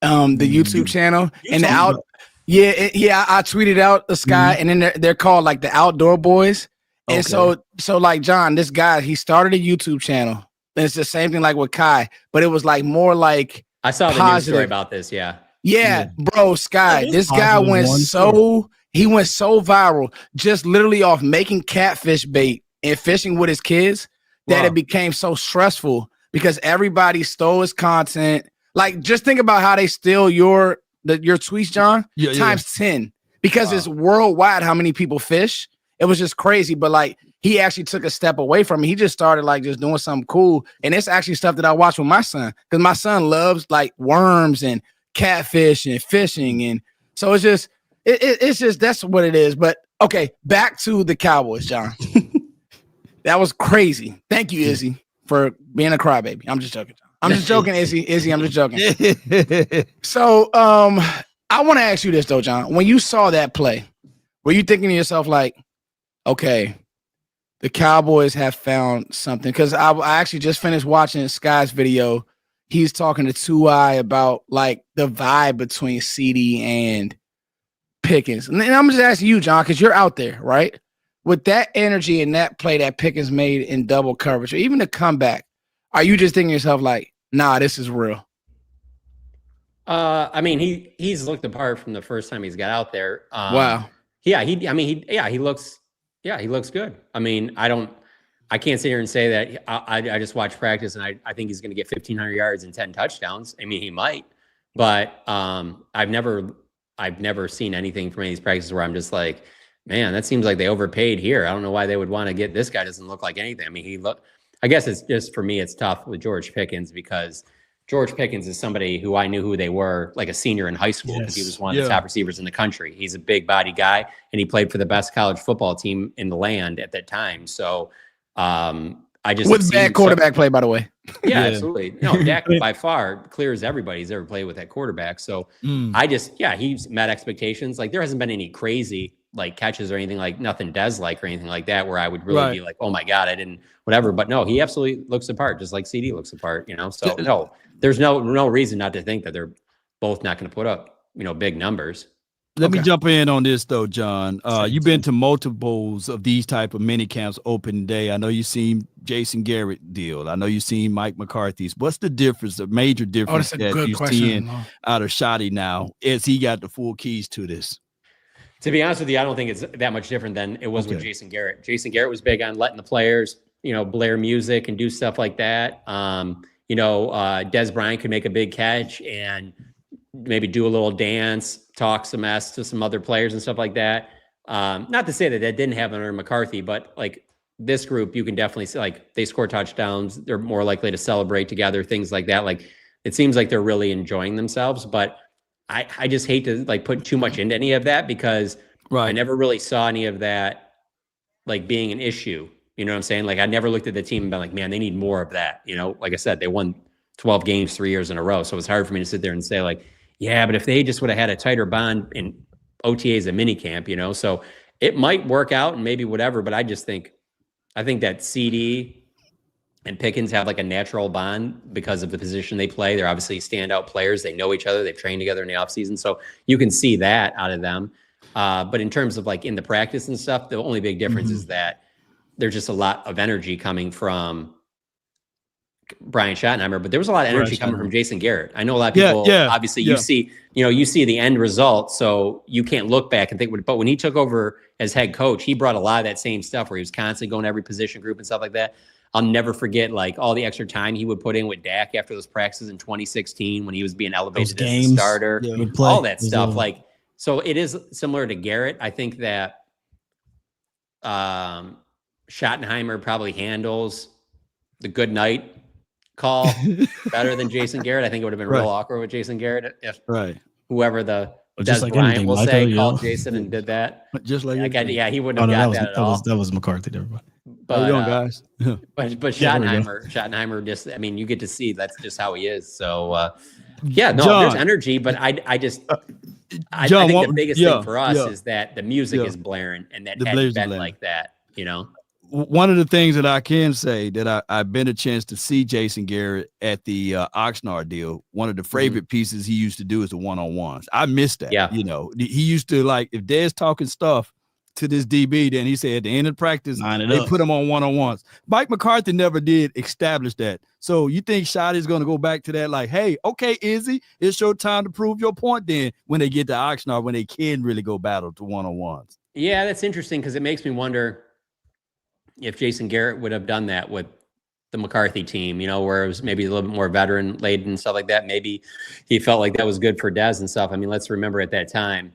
The YouTube channel and the out. I tweeted out the Sky, and then they're called like the Outdoor Boys. And so like John, this guy, he started a YouTube channel. And it's the same thing like with Kai, but it was like more like I saw the news story about this. Yeah, bro, Sky. This guy went so viral just literally off making catfish bait and fishing with his kids that it became so stressful because everybody stole his content. Like, just think about how they steal your tweets, John, times 10, because it's worldwide how many people fish. It was just crazy, but like he actually took a step away from it. He just started like just doing something cool. And it's actually stuff that I watch with my son, because my son loves like worms and catfish and fishing. And so it's just that's what it is. But okay, back to the Cowboys, John. That was crazy. Thank you, Izzy, for being a crybaby. I'm just joking, John. I'm just joking, Izzy. Izzy, I'm just joking. So I want to ask you this though, John. When you saw that play, were you thinking to yourself like, okay, the Cowboys have found something? Because I actually just finished watching Sky's video. He's talking to 2i about like the vibe between CD and Pickens. And I'm just asking you, John, because you're out there, right? With that energy and that play that Pickens made in double coverage, or even the comeback, are you just thinking to yourself like, nah, this is real? I mean, he's looked apart from the first time he's got out there. Wow. Yeah, he looks good. I mean, I can't sit here and say that I just watched practice and I think he's going to get 1,500 yards and 10 touchdowns. I mean, he might, but I've never seen anything from any of these practices where I'm just like, man, that seems like they overpaid here. I don't know why they would want to get this guy. Doesn't look like anything. I mean, I guess it's just for me, it's tough with George Pickens because George Pickens is somebody who I knew who they were like a senior in high school because he was one of the top receivers in the country. He's a big body guy and he played for the best college football team in the land at that time. So I just with bad quarterback play, by the way. Yeah, absolutely. No, Dak by far clears everybody who's ever played with that quarterback. So he's met expectations. Like there hasn't been any crazy like catches or anything like nothing Dez like or anything like that where I would really be like, oh my God, I didn't whatever. But no, he absolutely looks the part, just like CD looks the part, So no, there's no reason not to think that they're both not going to put up, big numbers. Let me jump in on this though, John. You've been to multiples of these type of mini camps open day. I know you've seen Jason Garrett deal. I know you've seen Mike McCarthy's. What's the difference, the major difference that you're seeing out of Shotty now as he got the full keys to this? To be honest with you, I don't think it's that much different than it was with Jason Garrett. Jason Garrett was big on letting the players, blare music and do stuff like that. Des Bryant could make a big catch and maybe do a little dance, talk some mess to some other players and stuff like that. Not to say that didn't happen under McCarthy, but like this group, you can definitely see like they score touchdowns. They're more likely to celebrate together, things like that. Like it seems like they're really enjoying themselves, but I just hate to like put too much into any of that because I never really saw any of that like being an issue. You know what I'm saying? Like I never looked at the team and been like, man, they need more of that. Like I said, they won 12 games 3 years in a row. So it's hard for me to sit there and say like, yeah, but if they just would have had a tighter bond in OTAs and minicamp, so it might work out and maybe whatever. But I think that CD and Pickens have like a natural bond because of the position they play. They're obviously standout players. They know each other. They've trained together in the offseason. So you can see that out of them. But in terms of like in the practice and stuff, the only big difference is that there's just a lot of energy coming from Brian Schottenheimer, but there was a lot of energy coming from Jason Garrett. I know a lot of people, obviously you see the end result. So you can't look back and think, but when he took over as head coach, he brought a lot of that same stuff where he was constantly going to every position group and stuff like that. I'll never forget like all the extra time he would put in with Dak after those practices in 2016 when he was being elevated as a starter, all that stuff. Like, so it is similar to Garrett. I think that Schottenheimer probably handles the good night call better than Jason Garrett. I think it would have been real awkward with Jason Garrett if whoever the Des Bryant will say called Jason and did that. Just like he wouldn't have got that at all. That was McCarthy, everybody. But guys. but Schottenheimer just, I mean, you get to see that's just how he is. So John, there's energy, but I think the biggest thing for us is that the music is blaring and that hadn't been like that, One of the things that I can say that I've been a chance to see Jason Garrett at the Oxnard deal. One of the favorite pieces he used to do is the one-on-ones. I missed that. Yeah. He used to like if Dez talking stuff to this DB, then he said at the end of practice, they put him on one-on-ones. Mike McCarthy never did establish that. So you think Shotty's going to go back to that like, hey, okay, Izzy, it's your time to prove your point then when they get to Oxnard, when they can really go battle to one-on-ones. Yeah, that's interesting because it makes me wonder if Jason Garrett would have done that with the McCarthy team, where it was maybe a little bit more veteran laden and stuff like that. Maybe he felt like that was good for Dez and stuff. I mean, let's remember at that time,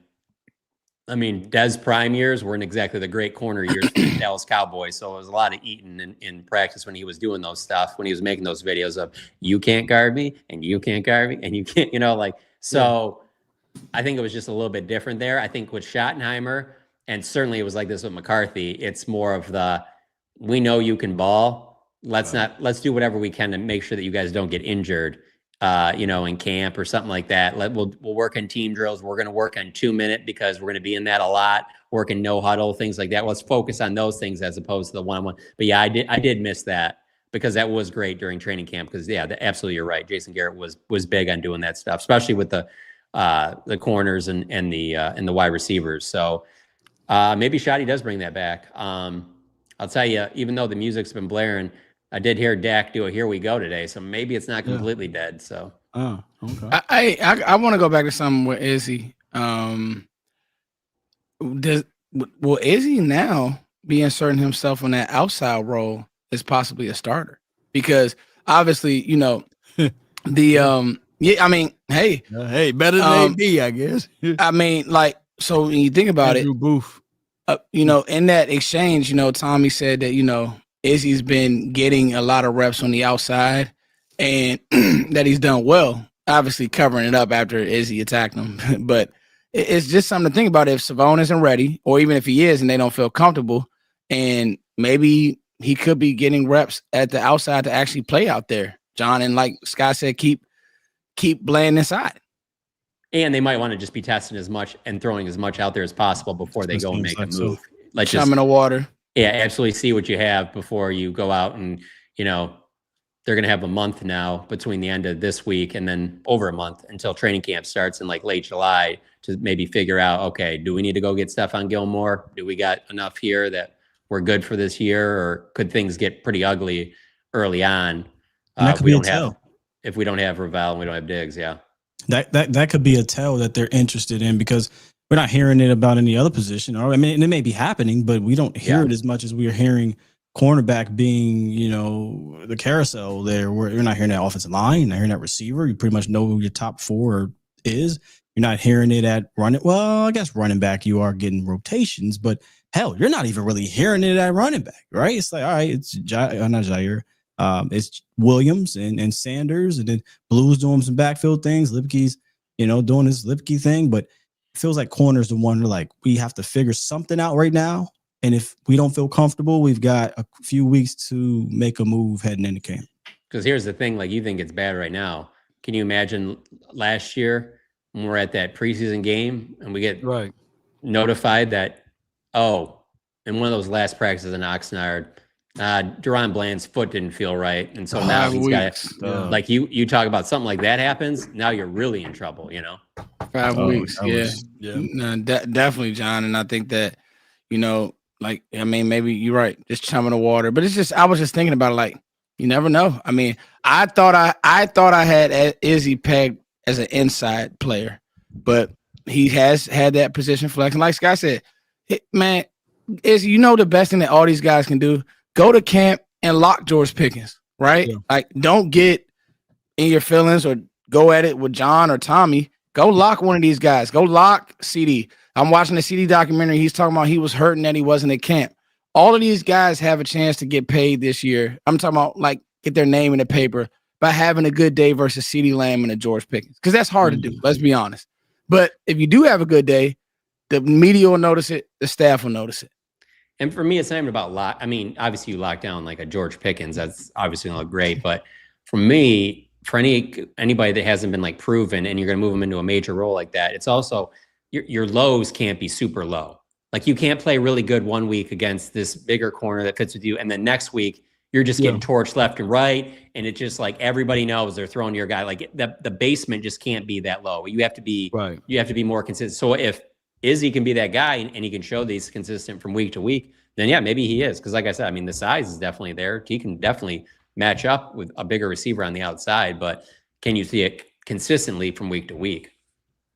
Dez prime years weren't exactly the great corner years for the Dallas Cowboys. So it was a lot of eating in practice when he was doing those stuff, when he was making those videos of you can't guard me and you can't guard me and you can't, so I think it was just a little bit different there. I think with Schottenheimer, and certainly it was like this with McCarthy, it's more of we know you can ball. Let's do whatever we can to make sure that you guys don't get injured, in camp or something like that. We'll work on team drills. We're going to work on 2-minute because we're going to be in that a lot, working no huddle, things like that. Let's focus on those things as opposed to the one-on-one. But yeah, I did miss that because that was great during training camp because absolutely you're right. Jason Garrett was big on doing that stuff, especially with the corners and the wide receivers. So maybe Shotty does bring that back. I'll tell you, even though the music's been blaring, I did hear Dak do a "Here We Go" today, so maybe it's not completely dead. So, okay. I want to go back to something with Izzy. Will Izzy now be inserting himself in that outside role as possibly a starter? Because obviously, hey, better than AB, I guess. So when you think about Andrew Booth. in that exchange, Tommy said that, Izzy's been getting a lot of reps on the outside and that he's done well, obviously covering it up after Izzy attacked him. But it's just something to think about if Savon isn't ready, or even if he is and they don't feel comfortable, and maybe he could be getting reps at the outside to actually play out there, John. And like Scott said, keep playing inside. And they might want to just be testing as much and throwing as much out there as possible before they go and make a move. Like just in the water. Yeah, absolutely. See what you have before you go out, and they're going to have a month now between the end of this week and then over a month until training camp starts in like late July to maybe figure out, okay, do we need to go get Stephon Gilmore? Do we got enough here that we're good for this year, or could things get pretty ugly early on? If we don't have Ravel and we don't have Diggs, yeah. That could be a tell that they're interested in, because we're not hearing it about any other position. Or it may be happening, but we don't hear it as much as we're hearing cornerback being, the carousel there. Where you're not hearing that offensive line, you're not hearing that receiver. You pretty much know who your top four is. You're not hearing it at running. Well, I guess running back, you are getting rotations, but hell, you're not even really hearing it at running back, right? It's like, all right, it's not Jair. It's Williams and Sanders, and then Blue's doing some backfield things. Lipke's, doing his Lipke thing, but it feels like corner's the one where like we have to figure something out right now. And if we don't feel comfortable, we've got a few weeks to make a move heading into camp. Because here's the thing, like, you think it's bad right now. Can you imagine last year when we're at that preseason game and we get notified that, in one of those last practices in Oxnard, Deron Bland's foot didn't feel right, and so now he's got like you talk about something like that happens, now you're really in trouble, 5 weeks, no, definitely, John. And I think that maybe you're right, just chum in the water, but it's just I was just thinking about it, like, you never know. I mean, I thought I had Izzy pegged as an inside player, but he has had that position flex, and like Scott said, man, Izzy, the best thing that all these guys can do. Go to camp and lock George Pickens, right? Yeah. Like, don't get in your feelings or go at it with John or Tommy. Go lock one of these guys. Go lock CD. I'm watching the CD documentary. He's talking about he was hurting that he wasn't at camp. All of these guys have a chance to get paid this year. I'm talking about, like, get their name in the paper by having a good day versus CD Lamb and a George Pickens, because that's hard to do. Let's be honest. But if you do have a good day, the media will notice it. The staff will notice it. And for me, it's not even about obviously you lock down like a George Pickens. That's obviously going to look great. But for me, for anybody that hasn't been like proven and you're going to move them into a major role like that, it's also your lows can't be super low. Like, you can't play really good 1 week against this bigger corner that fits with you, and then next week you're just getting torched left and right, and it's just like everybody knows they're throwing your guy. Like, the basement just can't be that low. You have to be You have to be more consistent. So if Izzy can be that guy and he can show these consistent from week to week, then maybe he is. Because like I said, I mean, the size is definitely there. He can definitely match up with a bigger receiver on the outside, but can you see it consistently from week to week?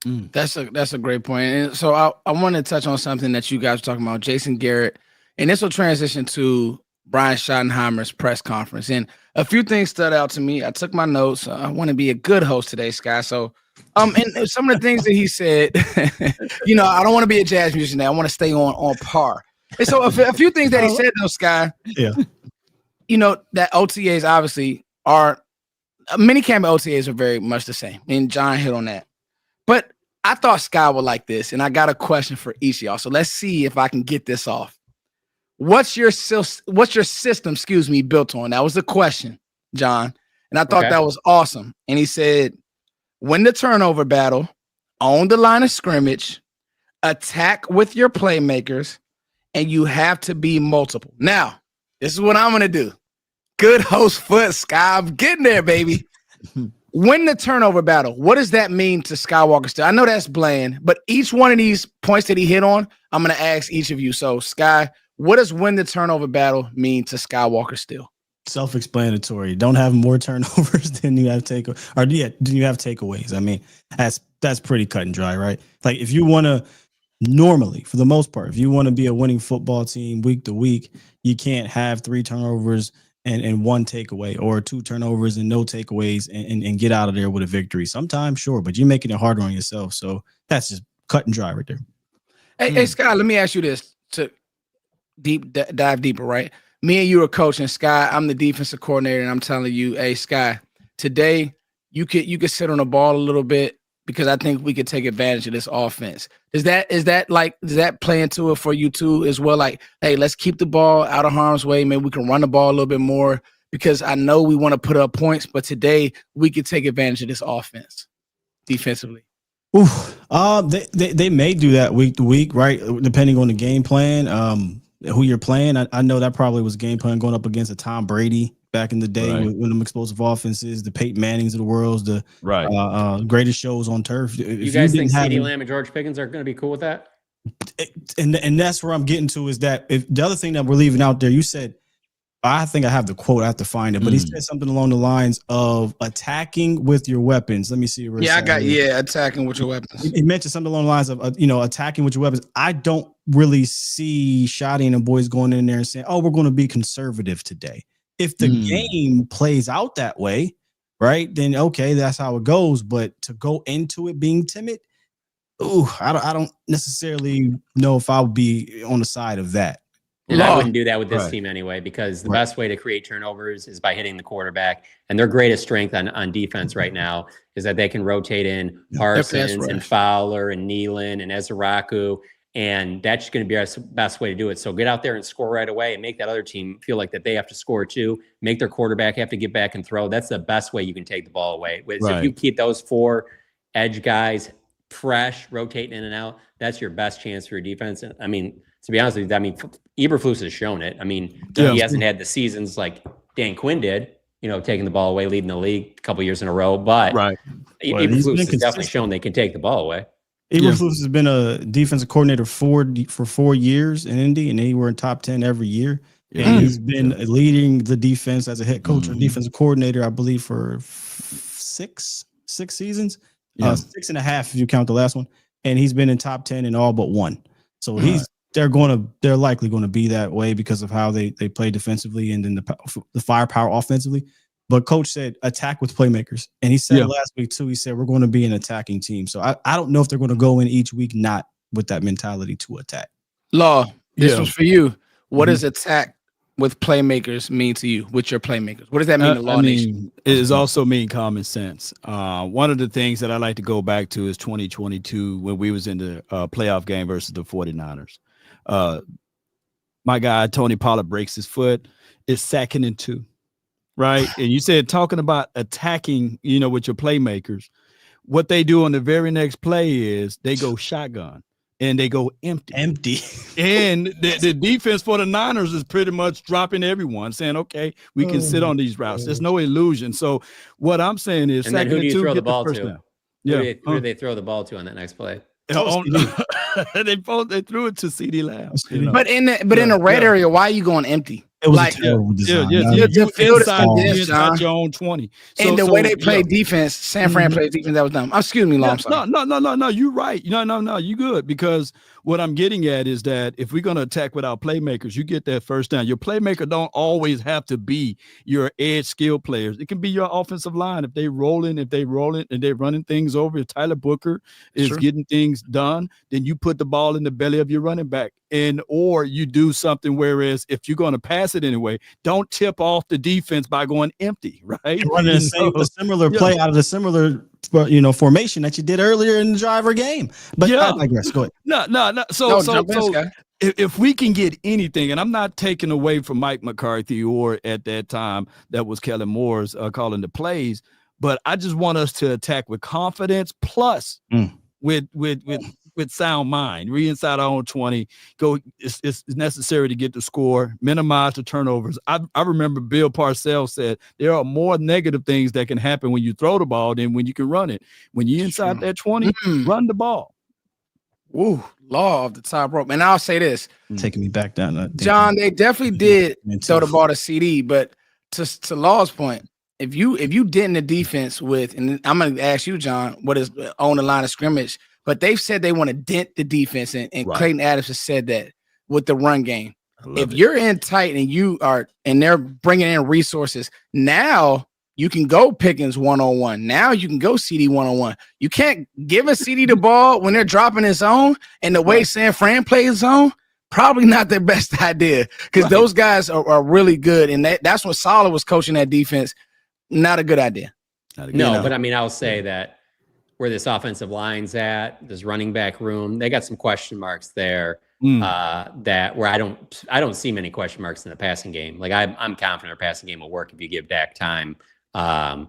That's a great point. And so I want to touch on something that you guys were talking about, Jason Garrett, and this will transition to Brian Schottenheimer's press conference. And a few things stood out to me. I took my notes. I want to be a good host today, Sky. So and some of the things that he said, I don't want to be a jazz musician now. I want to stay on par. And so a few things that he said, though, Sky, that OTAs obviously are minicamp OTAs are very much the same. And John hit on that. But I thought Sky would like this, and I got a question for each of y'all. So let's see if I can get this off. What's your system, built on? That was the question, John. And I thought that was awesome. And he said, win the turnover battle, own the line of scrimmage, attack with your playmakers, and you have to be multiple. Now, this is what I'm going to do. Good host foot, Sky. I'm getting there, baby. Win the turnover battle. What does that mean to Skywalker still? I know that's bland, but each one of these points that he hit on, I'm going to ask each of you. So, Sky, what does win the turnover battle mean to Skywalker still? Self-explanatory. Don't have more turnovers than you have than you have takeaways. I mean, that's pretty cut and dry, right? Like, if you want to normally, for the most part, if you want to be a winning football team week to week, you can't have 3 turnovers and 1 takeaway, or 2 turnovers and no takeaways and get out of there with a victory. Sometimes, sure, but you're making it harder on yourself. So that's just cut and dry right there. Hey, Scott, let me ask you this. to dive deeper, right? Me and you are coaching, Sky. I'm the defensive coordinator, and I'm telling you, hey, Sky, today you could sit on the ball a little bit because I think we could take advantage of this offense. Does that play into it for you too as well? Like, hey, let's keep the ball out of harm's way. Maybe we can run the ball a little bit more because I know we want to put up points, but today we could take advantage of this offense defensively. Ooh, they may do that week to week, right? Depending on the game plan, who you're playing. I know that probably was game plan going up against a Tom Brady back in the day with them explosive offenses, the Peyton Mannings of the world, the greatest shows on turf. You guys think CeeDee Lamb and George Pickens are going to be cool with that? And that's where I'm getting to is that if the other thing that we're leaving out there, you said, I think I have the quote. I have to find it, but he said something along the lines of attacking with your weapons. Let me see. Attacking with your weapons. He mentioned something along the lines of, attacking with your weapons. I don't really see Shotty and the boys going in there and saying, oh, we're going to be conservative today. If the game plays out that way, right, then okay, that's how it goes. But to go into it being timid, I don't necessarily know if I would be on the side of that. And I wouldn't do that with this team anyway, because the best way to create turnovers is by hitting the quarterback. And their greatest strength on defense right now is that they can rotate in Parsons and Fowler and Nealon and Ezraku. And that's just going to be our best way to do it. So get out there and score right away and make that other team feel like that they have to score too. Make their quarterback have to get back and throw. That's the best way you can take the ball away. So if you keep those 4 edge guys fresh, rotating in and out, that's your best chance for your defense. And I mean, to be honest with you, Eberflus has shown it. I mean, he hasn't had the seasons like Dan Quinn did, taking the ball away, leading the league a couple years in a row. But Eberflus has definitely shown they can take the ball away. Eberflus has been a defensive coordinator for 4 years in Indy, and they were in top 10 every year. And he's been leading the defense as a head coach or defensive coordinator, I believe, for six seasons, 6.5 if you count the last one. And he's been in top 10 in all but one. So they're likely going to be that way because of how they play defensively and then the firepower offensively. But coach said attack with playmakers. And he said last week too, he said, we're going to be an attacking team. So I don't know if they're going to go in each week not with that mentality to attack. Law, this was for you. What does attack with playmakers mean to you with your playmakers? What does that mean to Law Nation? It is also mean common sense. One of the things that I like to go back to is 2022 when we was in the playoff game versus the 49ers. My guy, Tony Pollard, breaks his foot. It's 2nd and 2, right? And you said talking about attacking, with your playmakers. What they do on the very next play is they go shotgun and they go empty. And the defense for the Niners is pretty much dropping everyone, saying, okay, we can sit on these routes. There's no illusion. So what I'm saying is, and then who do you throw the ball to? Who do they throw the ball to on that next play? They threw it to CeeDee Lamb. But in the red area, why are you going empty? It was a terrible design. You inside your own 20. And the way they play defense, San Fran plays defense, that was dumb. Excuse me, Long. No, you're right. No, you good. Because what I'm getting at is that if we're going to attack with our playmakers, you get that first down. Your playmaker don't always have to be your edge skill players. It can be your offensive line. If they rolling and they're running things over, if Tyler Booker is getting things done, then you put the ball in the belly of your running back. Or you do something, whereas if you're going to pass it anyway, don't tip off the defense by going empty, right? Running a similar play out of the similar formation that you did earlier in the driver game. But I digress. Go ahead. No. So if we can get anything, and I'm not taking away from Mike McCarthy or at that time that was Kellen Moore's calling the plays, but I just want us to attack with confidence plus with sound mind. We're inside our own 20. It's necessary to get the score, minimize the turnovers. I remember Bill Parcells said there are more negative things that can happen when you throw the ball than when you can run it. When you're inside that 20, run the ball. Ooh, law of the top rope. And I'll say this. Taking me back down. John, they definitely did throw the ball to CD, but to Law's point, if you did in the defense with, and I'm going to ask you, John, what is on the line of scrimmage, but they've said they want to dent the defense, and Clayton Adams has said that with the run game. If you're in tight and they're bringing in resources, now you can go Pickens one-on-one. Now you can go CD one-on-one. You can't give a CD the ball when they're dropping his zone, and the way San Fran plays zone, probably not their best idea because those guys are really good. And that's when Saleh was coaching that defense. Not a good idea. No, but I mean, I'll say that where this offensive line's at, this running back room, they got some question marks there. That where I don't see many question marks in the passing game. Like I'm confident our passing game will work if you give Dak time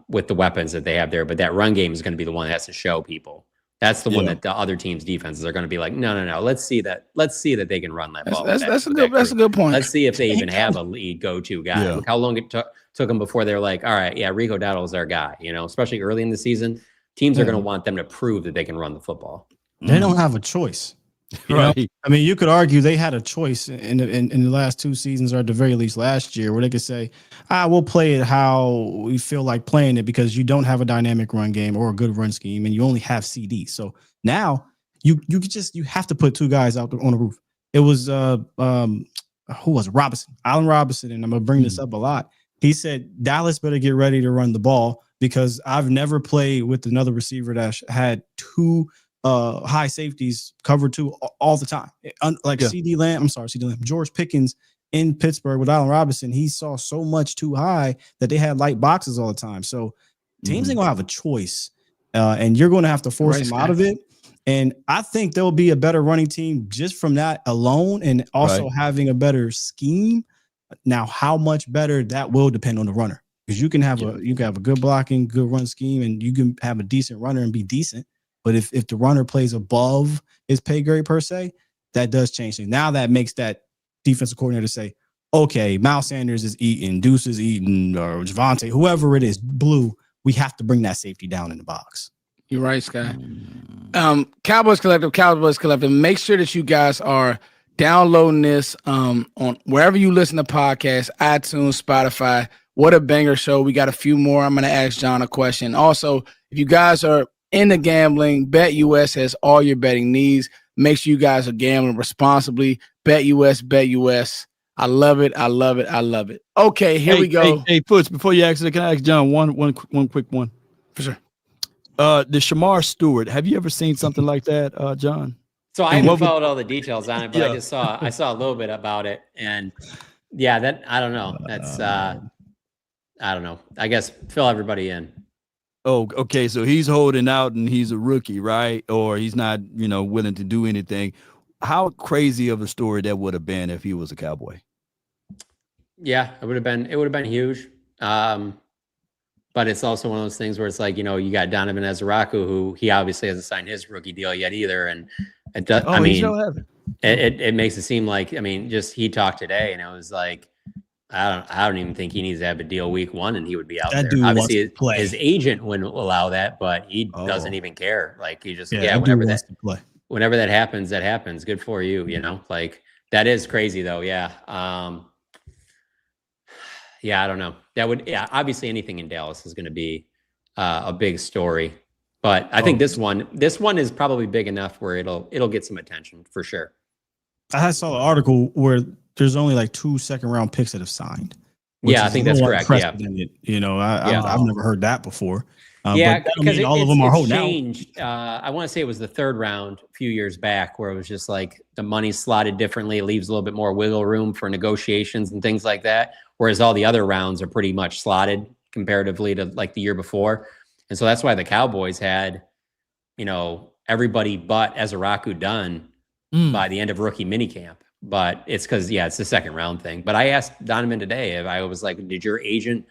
with the weapons that they have there. But that run game is going to be the one that has to show people. That's the one that the other team's defenses are going to be like, no. Let's see that they can run that ball. That's a good point. Let's see if they even have a lead go-to guy. Yeah. Look how long it took them before they're like, all right, yeah, Rico Dowdle's our guy. You know, especially early in the season, teams are going to want them to prove that they can run the football. They don't have a choice. Right. I mean, you could argue they had a choice in the last 2 seasons, or at the very least last year, where they could say, we'll play it how we feel like playing it because you don't have a dynamic run game or a good run scheme, and you only have CD. So now you have to put 2 guys out on the roof. It was who was it? Robinson, Allen Robinson, and I'm gonna bring this up a lot. He said Dallas better get ready to run the ball because I've never played with another receiver that had 2 high safeties covered 2 all the time. CD Lamb, George Pickens in Pittsburgh with Allen Robinson, he saw so much too high that they had light boxes all the time. So teams ain't gonna have a choice, and you're going to have to force them out of it. And I think there'll be a better running team just from that alone, and also having a better scheme. Now, how much better, that will depend on the runner, because you can have a good blocking, good run scheme, and you can have a decent runner and be decent. But if the runner plays above his pay grade per se, that does change things. Now that makes that defensive coordinator say, okay, Miles Sanders is eating, Deuce is eating, or Javonte, whoever it is, Blue, we have to bring that safety down in the box. You're right, Scott. Cowboys Collective. Make sure that you guys are downloading this on wherever you listen to podcasts, iTunes, Spotify. What a banger show. We got a few more. I'm going to ask John a question. Also, if you guys are into gambling, BetUS has all your betting needs. Make sure you guys are gambling responsibly. BetUS. I love it. Okay, here we go. Hey, Foots, before you ask it, can I ask John one quick one? For sure. The Shemar Stewart, have you ever seen something like that, John? So I haven't followed all the details on it, but I saw a little bit about it, and that I don't know. That's I don't know. I guess fill everybody in. Oh, okay. So he's holding out and he's a rookie, right? Or he's not, willing to do anything. How crazy of a story that would have been if he was a Cowboy? Yeah, it would have been huge. But it's also one of those things where it's like, you got Donovan Ezeraku, who he obviously hasn't signed his rookie deal yet either. And it does, it makes it seem like, just he talked today and it was like, I don't even think he needs to have a deal week 1 and he would be out there. Obviously his agent wouldn't allow that, but he doesn't even care. Like he just, whenever that happens, that happens. Good for you. Like that is crazy though. Yeah. I don't know. That would, obviously anything in Dallas is going to be a big story, but I think this one is probably big enough where it'll get some attention for sure. I saw an article where there's only like 2 second-round picks that have signed. Yeah, I think that's correct. Yeah. I've never heard that before. Because all of them are holding changed. I want to say it was the 3rd round a few years back where it was just like the money's slotted differently. It leaves a little bit more wiggle room for negotiations and things like that. Whereas all the other rounds are pretty much slotted comparatively to like the year before. And so that's why the Cowboys had, everybody but Ezeraku done by the end of rookie minicamp. But it's because, it's the 2nd round thing. But I asked Donovan today if I was like, did your agent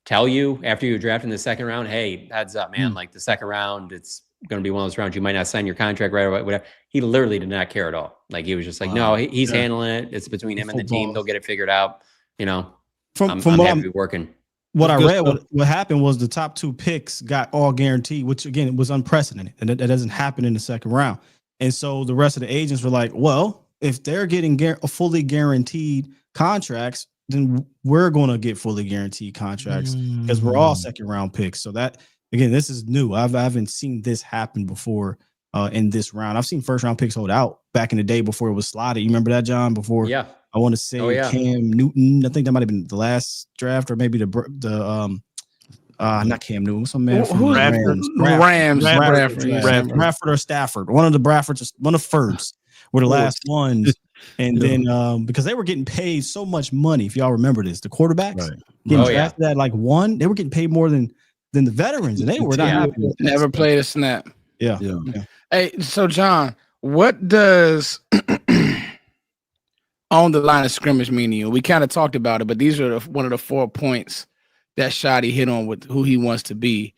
tell you after you draft in the 2nd round, hey, heads up, man, like the 2nd round, it's going to be one of those rounds you might not sign your contract right away, whatever. He literally did not care at all. Like he was just like, no, he's handling it. It's between him and the team. They'll get it figured out. I'm happy to be working. What I read, what happened was the top 2 picks got all guaranteed, which again, it was unprecedented. And that doesn't happen in the 2nd round. And so the rest of the agents were like, well, if they're getting fully guaranteed contracts, then we're going to get fully guaranteed contracts because we're all 2nd round picks. So that, again, this is new. I haven't seen this happen before in this round. I've seen 1st round picks hold out back in the day before it was slotted. You remember that, John? Before, I want to say Cam Newton. I think that might have been the last draft, or maybe not Cam Newton. Some man from Rams, Bradford or Stafford. One of the Bradfords, one of Ferds were the last ones And then because they were getting paid so much money, if y'all remember this, the quarterbacks getting drafted at like 1, they were getting paid more than the veterans, and they were not happy with that. Never played a snap. Yeah. Hey, so John, what does on the line of scrimmage mean to you? We kind of talked about it, but these are one of the 4 points that Shotty hit on with who he wants to be.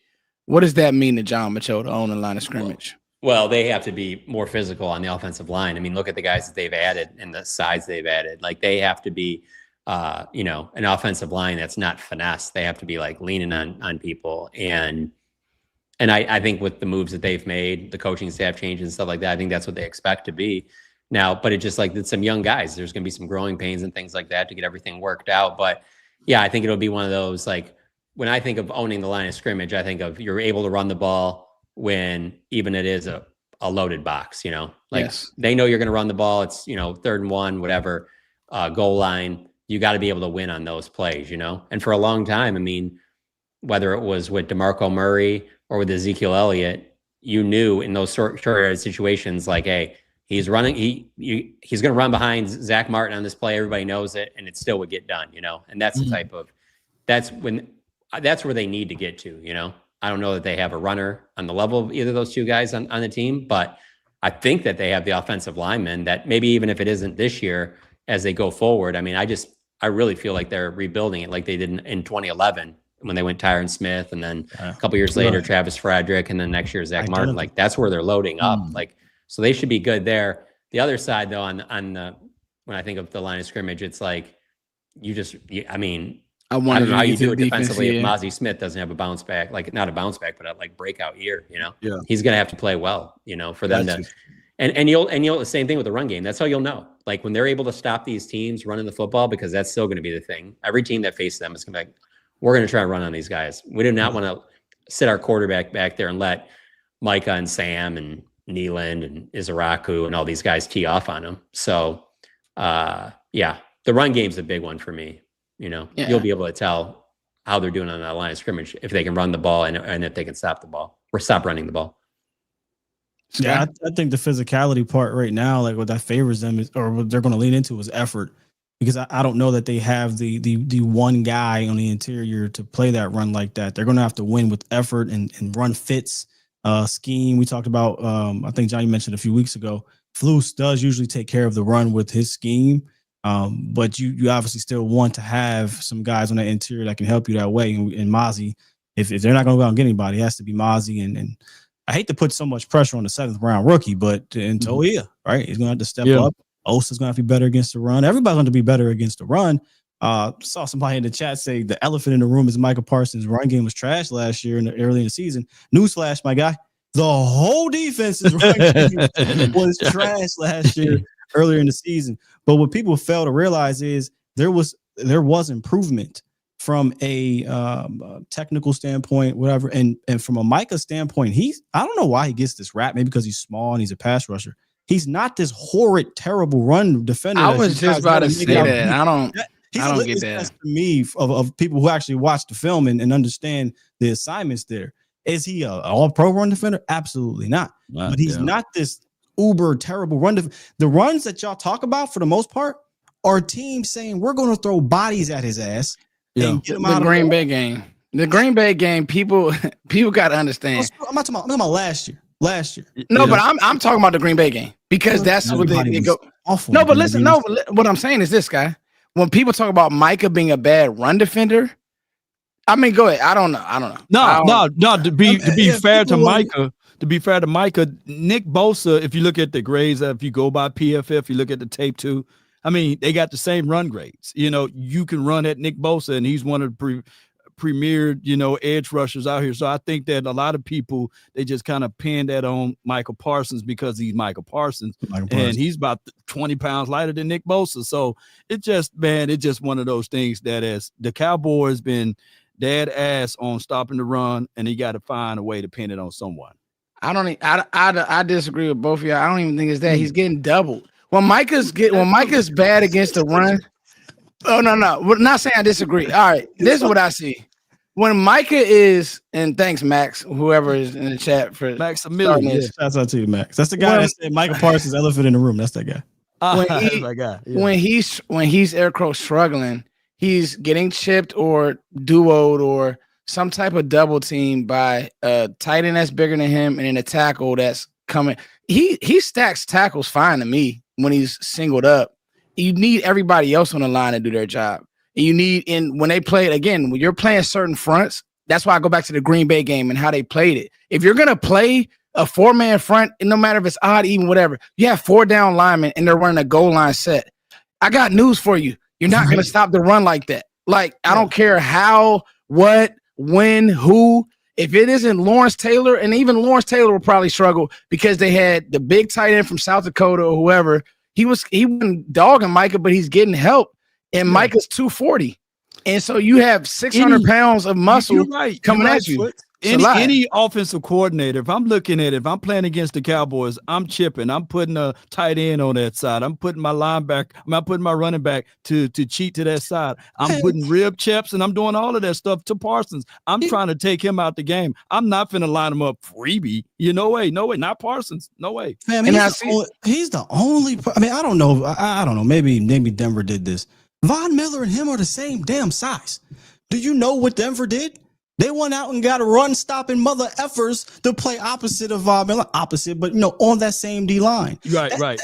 What does that mean to John Machota on the line of scrimmage? Well, they have to be more physical on the offensive line. I mean, look at the guys that they've added and the size they've added. Like, they have to be, an offensive line that's not finesse. They have to be like leaning on people. And I think with the moves that they've made, the coaching staff changes and stuff like that, I think that's what they expect to be now. But it just like it's some young guys. There's going to be some growing pains and things like that to get everything worked out. But yeah, I think it'll be one of those, like, when I think of owning the line of scrimmage, I think of you're able to run the ball when even it is a loaded box, like they know you're going to run the ball. It's, 3rd and 1, whatever, goal line. You got to be able to win on those plays, and for a long time, I mean, whether it was with DeMarco Murray or with Ezekiel Elliott, you knew in those short situations, like, hey, he's running, he's going to run behind Zach Martin on this play. Everybody knows it, and it still would get done, and that's the type of, that's where they need to get to, I don't know that they have a runner on the level of either of those two guys on the team, but I think that they have the offensive linemen that maybe even if it isn't this year, as they go forward, I mean, I really feel like they're rebuilding it like they did in 2011 when they went Tyron Smith, and then a couple years later, Travis Frederick, and then next year, Zach Martin. Like, that's where they're loading up. Like, so they should be good there. The other side, though, on the when I think of the line of scrimmage, it's like I don't know how you do it defensively if Mozzie Smith doesn't have a bounce back, like not a bounce back, but a like breakout year, he's going to have to play well, for them to, and you'll the same thing with the run game. That's how you'll know, like when they're able to stop these teams running the football, because that's still going to be the thing. Every team that faces them is going to be like, we're going to try and run on these guys. We do not want to sit our quarterback back there and let Micah and Sam and Neeland and Izaraku and all these guys tee off on them. So, the run game's a big one for me. You'll be able to tell how they're doing on that line of scrimmage if they can run the ball and if they can stop the ball or stop running the ball. Yeah, I think the physicality part right now, like what that favors them is, or what they're going to lean into, is effort, because I don't know that they have the one guy on the interior to play that run like that. They're going to have to win with effort and run fits, scheme. We talked about, I think Johnny mentioned a few weeks ago, Flus does usually take care of the run with his scheme. But you obviously still want to have some guys on that interior that can help you that way. And Mozzie, if they're not going to go out and get anybody, it has to be Mozzie. And I hate to put so much pressure on the 7th round rookie, but Toia, right? He's going to have to step up. Osa's going to have to be better against the run. Everybody's going to be better against the run. Saw somebody in the chat say the elephant in the room is Micah Parsons' run game was trash last year early in the season. Newsflash, my guy. The whole defense's run game was trash last year earlier in the season. But what people fail to realize is there was improvement from a technical standpoint, whatever, and from a Micah standpoint. I don't know why he gets this rap, maybe because he's small and he's a pass rusher. He's not this horrid, terrible run defender. I was just about to say that. I don't get that. To me, of people who actually watch the film and understand the assignments there. Is he an all-pro run defender? Absolutely not. But he's not this uber terrible run. The runs that y'all talk about, for the most part, are teams saying we're going to throw bodies at his ass. And get him out the Green Bay game. The Green Bay game, people got to understand. I'm not talking about last year. No, but I'm talking about the Green Bay game, because that's what they go. Awful. No, but listen, what I'm saying is this, guy. When people talk about Micah being a bad run defender, I mean, go ahead. I don't know. No. To be fair to Micah, Nick Bosa, if you look at the grades, if you go by PFF, you look at the tape too. I mean, they got the same run grades. You can run at Nick Bosa, and he's one of the premier, edge rushers out here. So I think that a lot of people, they just kind of pin that on Michael Parsons because he's Michael Parsons. And he's about 20 pounds lighter than Nick Bosa. So it's just one of those things that as the Cowboys been dead ass on stopping the run, and he got to find a way to pin it on someone. I disagree with both of y'all. I don't even think it's that. He's getting doubled. When Micah's bad against the run. Oh, no. We're not saying I disagree. All right. This is what I see. When Micah is, and thanks, Max, whoever is in the chat for Max Amelia. Shouts out to you, Max. That's the guy that said Micah Parsons, elephant in the room. That's that guy. My God. Yeah. when he's air quote struggling, he's getting chipped or duoed or some type of double team by a tight end that's bigger than him and then a tackle that's coming. He stacks tackles fine to me when he's singled up. You need everybody else on the line to do their job. And you need when they play it again, when you're playing certain fronts, that's why I go back to the Green Bay game and how they played it. If you're gonna play a 4-man front, and no matter if it's odd, even whatever, you have 4 down linemen and they're running a goal line set. I got news for you. You're not gonna stop the run like that. Like, I don't care how, what, when, who. If it isn't Lawrence Taylor, and even Lawrence Taylor will probably struggle because they had the big tight end from South Dakota or whoever. He wasn't dogging Micah, but he's getting help. And Micah's 240. And so you have 600 pounds of muscle coming at you. Any offensive coordinator, if I'm looking at it, if I'm playing against the Cowboys, I'm chipping. I'm putting a tight end on that side. I'm putting my linebacker. I'm putting my running back to cheat to that side. I'm putting rib chips and I'm doing all of that stuff to Parsons. I'm trying to take him out the game. I'm not finna line him up freebie. No way, not Parsons. No way. Man, he's the only. I mean, I don't know. I don't know. Maybe Denver did this. Von Miller and him are the same damn size. Do you know what Denver did? They went out and got a run-stopping mother effers to play opposite of not opposite, but on that same D line. Right.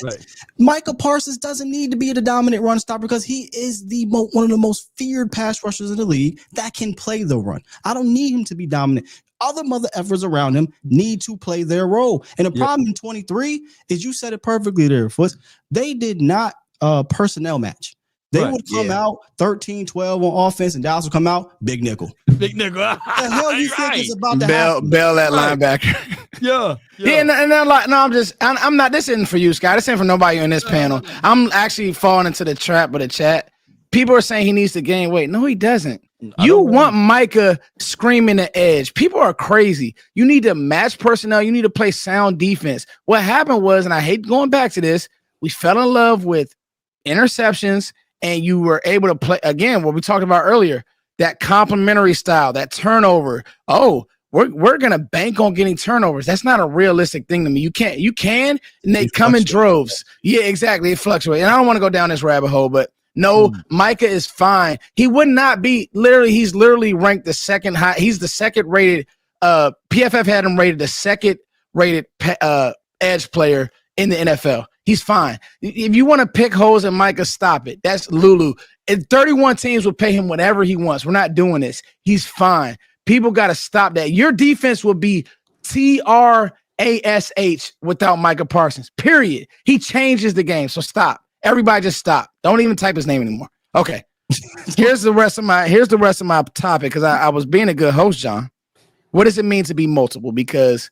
Micah Parsons doesn't need to be the dominant run stopper because he is one of the most feared pass rushers in the league that can play the run. I don't need him to be dominant. Other mother effers around him need to play their role. And the problem in 23 is, you said it perfectly there, Foots. They did not personnel match. They would come out 13-12 on offense, and Dallas would come out big nickel. Big nickel. The hell you think is about to happen? Bail that linebacker. Yeah. And I'm like, no, I'm not. This isn't for you, Scott. This isn't for nobody in this panel. I'm actually falling into the trap of the chat. People are saying he needs to gain weight. No, he doesn't. You want Micah screaming the edge. People are crazy. You need to match personnel. You need to play sound defense. What happened was, and I hate going back to this, we fell in love with interceptions. And you were able to play, again, what we talked about earlier, that complementary style, that turnover. Oh, we're going to bank on getting turnovers. That's not a realistic thing to me. You can, and they come in droves. Yeah, exactly. It fluctuates. And I don't want to go down this rabbit hole, but no, Micah is fine. He would not be he's literally ranked the second high. He's the second rated, PFF had him rated the second rated edge player in the NFL. He's fine. If you want to pick holes in Micah, stop it. That's Lulu. And 31 teams will pay him whatever he wants. We're not doing this. He's fine. People got to stop that. Your defense will be TRASH without Micah Parsons, period. He changes the game. So stop. Everybody just stop. Don't even type his name anymore. Okay. Here's the rest of my topic, because I was being a good host, John. What does it mean to be multiple? Because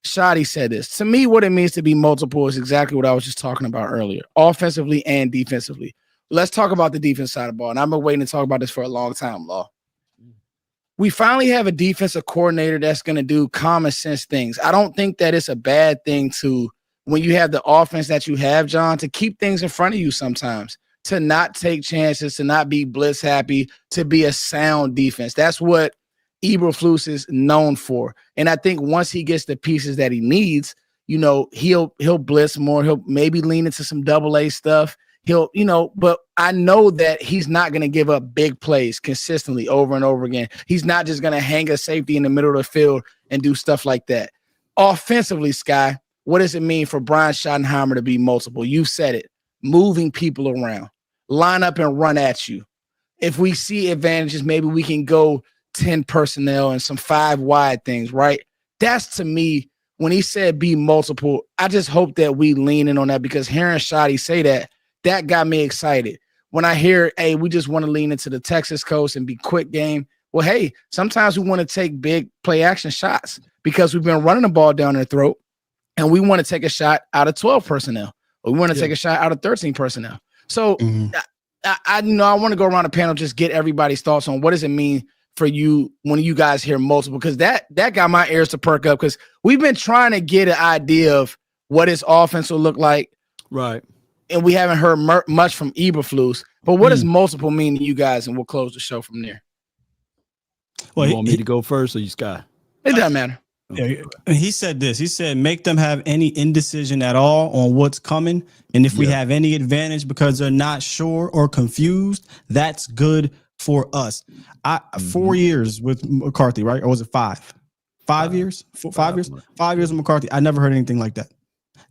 Shotty said this. To me, what it means to be multiple is exactly what I was just talking about earlier, offensively and defensively. Let's talk about the defense side of the ball. And I've been waiting to talk about this for a long time, Law. We finally have a defensive coordinator that's going to do common sense things. I don't think that it's a bad thing to, when you have the offense that you have, John, to keep things in front of you sometimes, to not take chances, to not be blitz happy, to be a sound defense. That's what Eberflus is known for. And I think once he gets the pieces that he needs, he'll blitz more. He'll maybe lean into some AA stuff. But I know that he's not going to give up big plays consistently over and over again. He's not just going to hang a safety in the middle of the field and do stuff like that. Offensively, Sky, what does it mean for Brian Schottenheimer to be multiple? You said it. Moving people around. Line up and run at you. If we see advantages, maybe we can go 10 personnel and some 5 wide things, right? That's, to me, when he said be multiple, I just hope that we lean in on that, because hearing Shotty say that got me excited. When I hear, hey, we just want to lean into the Texas coast and be quick game. Well, hey, sometimes we want to take big play action shots because we've been running the ball down their throat, and we want to take a shot out of 12 personnel, or we want to take a shot out of 13 personnel. So I want to go around the panel, just get everybody's thoughts on what does it mean for you when you guys hear multiple, because that got my ears to perk up, because we've been trying to get an idea of what his offense will look like. Right. And we haven't heard much from Eberflus. But what does multiple mean to you guys? And we'll close the show from there. Well, you want me to go first or you, Sky? It doesn't matter. Yeah, he said this. He said, make them have any indecision at all on what's coming. And if we have any advantage because they're not sure or confused, that's good for us. 4 years with McCarthy, right? Or was it 5? 5 years? 5 years? 5 years with McCarthy. I never heard anything like that.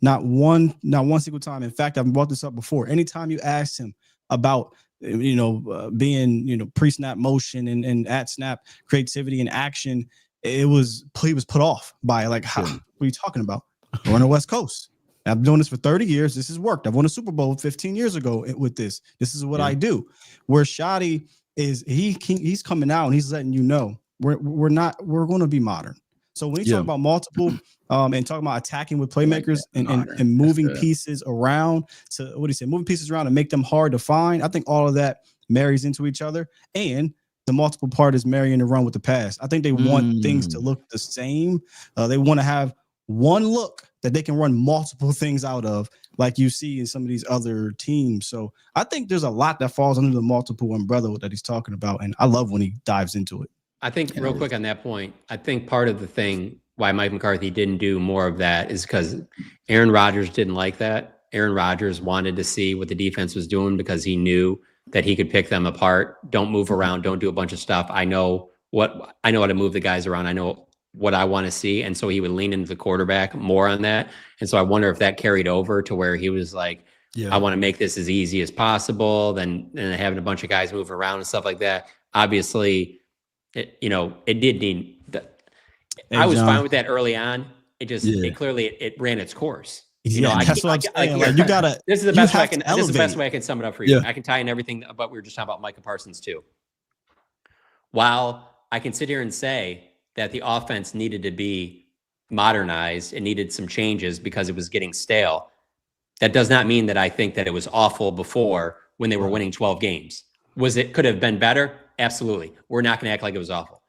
Not one single time. In fact, I've brought this up before. Anytime you asked him about being pre-snap motion and at snap creativity and action, he was put off by like, how, what are you talking about? We're on the West Coast. I've been doing this for 30 years. This has worked. I've won a Super Bowl 15 years ago with this. This is what I do. Where Shotty is, he's coming out and he's letting you know we're going to be modern. So when you talk about multiple and talking about attacking with playmakers and moving pieces around to moving pieces around and make them hard to find, I think all of that marries into each other. And the multiple part is marrying the run with the pass. I think they want things to look the same. They want to have one look that they can run multiple things out of, like you see in some of these other teams. So I think there's a lot that falls under the multiple umbrella that he's talking about. And I love when he dives into it. I think real quick on that point, I think part of the thing why Mike McCarthy didn't do more of that is because Aaron Rodgers didn't like that. Aaron Rodgers wanted to see what the defense was doing because he knew that he could pick them apart. Don't move around. Don't do a bunch of stuff. I know how to move the guys around. I know what I want to see. And so he would lean into the quarterback more on that. And so I wonder if that carried over to where he was like, I want to make this as easy as possible. Then having a bunch of guys move around and stuff like that. Obviously, it did need that. I was fine with that early on. It just, it ran its course. That's what I'm saying. You gotta. This is the best way I can. This is the best way I can sum it up for you. I can tie in everything about we were just talking about Micah Parsons too. While I can sit here and say that the offense needed to be modernized, it needed some changes because it was getting stale. That does not mean that I think that it was awful before when they were winning 12 games. Could have been better? Absolutely. We're not going to act like it was awful.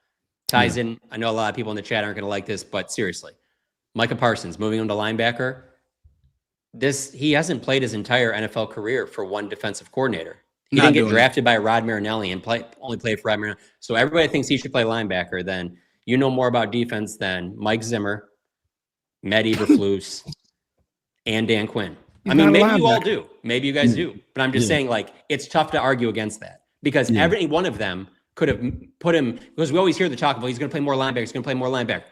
Ties in. I know a lot of people in the chat aren't going to like this, but seriously, Micah Parsons moving on to linebacker. He hasn't played his entire NFL career for one defensive coordinator. He didn't get drafted by Rod Marinelli and only played for Rod Marinelli. So everybody thinks he should play linebacker. Then you know more about defense than Mike Zimmer, Matt Eberflus, and Dan Quinn. I mean, maybe you all do. Maybe you guys do. But I'm just saying, like, it's tough to argue against that because every one of them could have put him, because we always hear the talk about he's going to play more linebacker, he's going to play more linebacker.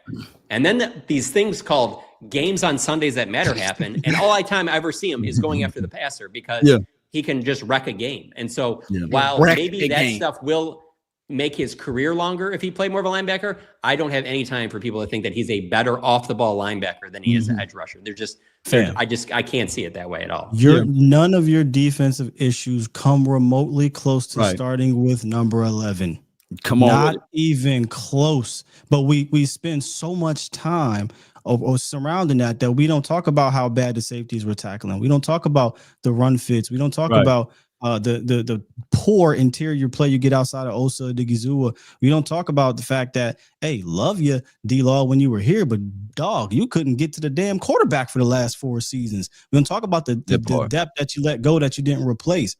And then these things called games on Sundays that matter happen. And all time I ever see him is going after the passer because he can just wreck a game. And so while maybe that stuff will make his career longer if he played more of a linebacker, I don't have any time for people to think that he's a better off the ball linebacker than he is an edge rusher. They're just, I can't see it that way at all. None of your defensive issues come remotely close to starting with number 11. Come on, not even close. But we spend so much time surrounding that we don't talk about how bad the safeties were tackling. We don't talk about the run fits. We don't talk about the poor interior play you get outside of Osa Digizua. We don't talk about the fact that, hey, love you, D-Law, when you were here, but dog, you couldn't get to the damn quarterback for the last 4 seasons. We don't talk about the depth that you let go that you didn't replace.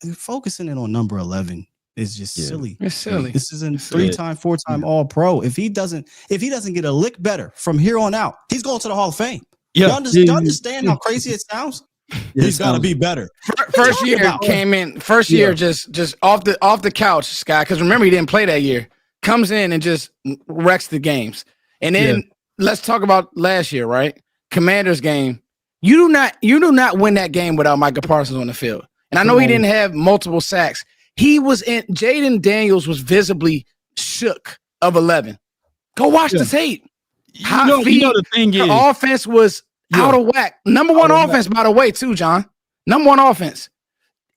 And focusing in on number 11 is just silly. It's silly. This isn't 3-time, 4-time All-Pro. If he doesn't get a lick better from here on out, he's going to the Hall of Fame. Y'all understand how crazy it sounds? He's got to be better. First year came in. First year just off the couch, Sky. Because remember he didn't play that year. Comes in and just wrecks the games. And then let's talk about last year, right? Commanders game. You do not win that game without Micah Parsons on the field. And I know he didn't have multiple sacks. He was in. Jaden Daniels was visibly shook of 11. Go watch the tape. The thing is, offense was out of whack. Number one offense, by the way, too, John. Number one offense.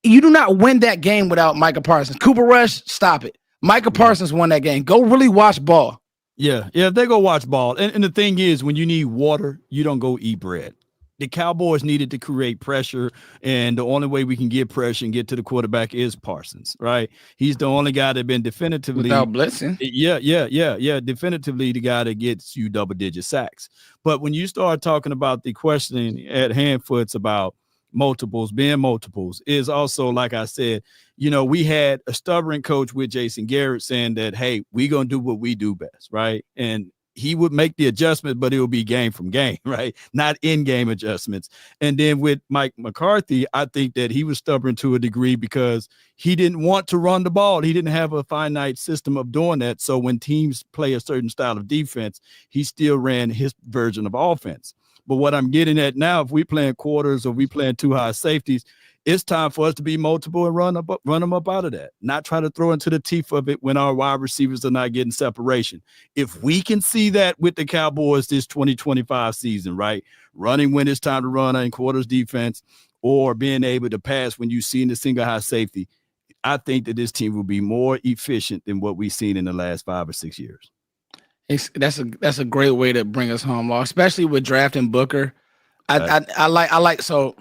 You do not win that game without Micah Parsons. Cooper Rush, stop it. Micah Parsons won that game. Go really watch ball. Yeah, they go watch ball. And the thing is, when you need water, you don't go eat bread. The Cowboys needed to create pressure, and the only way we can get pressure and get to the quarterback is Parsons, right? He's the only guy that been definitively without blitzing. Yeah. Definitively the guy that gets you double-digit sacks. But when you start talking about the questioning at Handfoots about multiples being multiples, is also, like I said, we had a stubborn coach with Jason Garrett saying that, hey, we're gonna do what we do best, right? And he would make the adjustment, but it will be game from game, right? Not in-game adjustments. And then with Mike McCarthy, I think that he was stubborn to a degree because he didn't want to run the ball. He didn't have a finite system of doing that. So when teams play a certain style of defense, he still ran his version of offense. But what I'm getting at now, if we playing quarters or we playing two high safeties, it's time for us to be multiple and run them up out of that. Not try to throw into the teeth of it when our wide receivers are not getting separation. If we can see that with the Cowboys this 2025 season, right? Running when it's time to run in quarters defense or being able to pass when you see in the single high safety, I think that this team will be more efficient than what we've seen in the last 5 or 6 years. That's a great way to bring us home, Law, especially with drafting Booker. I like so.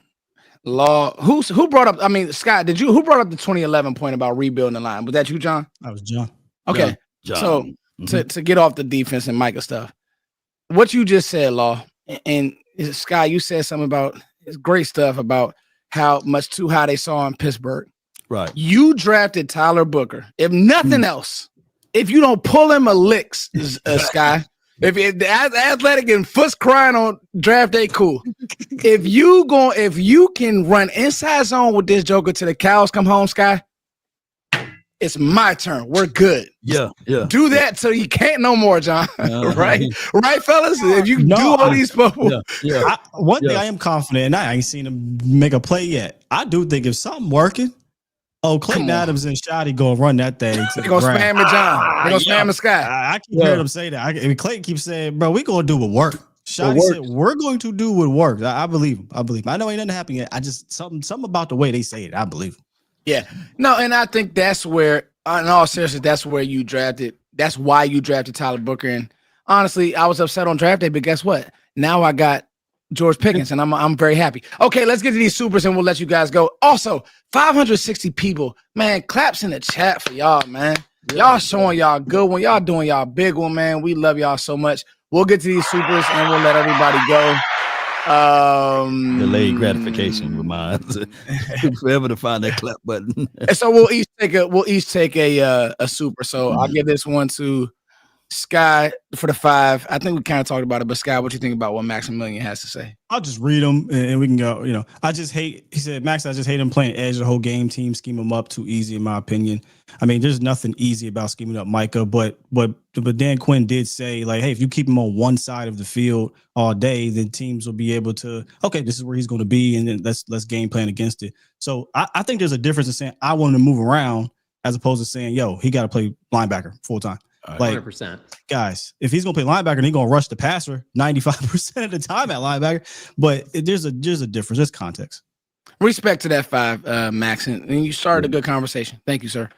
Law, who brought up? I mean, Scott, who brought up the 2011 point about rebuilding the line? Was that you, John? That was John. Okay, John. So to get off the defense and Micah stuff, what you just said, Law, and Scott, you said something about it's great stuff about how much too high they saw in Pittsburgh. Right. You drafted Tyler Booker. If nothing else, if you don't pull him a licks, Sky. If the athletic and foot's crying on draft day, cool. If you can run inside zone with this joker till the cows come home, Sky, it's my turn. We're good. Yeah. Do that till you can't no more, John. Right, fellas. If you do all these people, one thing I am confident, and I ain't seen him make a play yet. I do think if something working. Oh, Clayton Adams and Shotty gonna run that thing. They're gonna spam it, John. They're gonna spam the Sky. I keep hearing them say that. Clayton keeps saying, bro, we gonna do what work. Shotty said, we're going to do what works. I believe him. I know ain't nothing happening yet. I just something about the way they say it. I believe him. Yeah. No, and I think that's where, in all seriousness, that's where you drafted. That's why you drafted Tyler Booker. And honestly, I was upset on draft day, but guess what? Now I got George Pickens, and I'm very happy. Okay, let's get to these supers, and we'll let you guys go. Also, 560 people, man. Claps in the chat for y'all, man. Y'all showing y'all good one. Y'all doing y'all big one, man. We love y'all so much. We'll get to these supers, and we'll let everybody go. Delayed gratification reminds forever to find that clap button. And so we'll each take a super. So I'll give this one to Sky for the 5. I think we kind of talked about it, but Sky, what you think about what Maximilian has to say? I'll just read them and we can go. I just hate. He said, Max, I just hate him playing edge the whole game. Team scheme him up too easy, in my opinion. I mean, there's nothing easy about scheming up Micah, but Dan Quinn did say, like, hey, if you keep him on one side of the field all day, then teams will be able to, okay, this is where he's going to be, and then let's game plan against it. So I think there's a difference in saying I want him to move around as opposed to saying, yo, he got to play linebacker full time. Like, 100%. Guys, if he's gonna play linebacker, he's gonna rush the passer 95% of the time at linebacker. But there's a difference. There's context. Respect to that 5, Max, and you started a good conversation. Thank you, sir.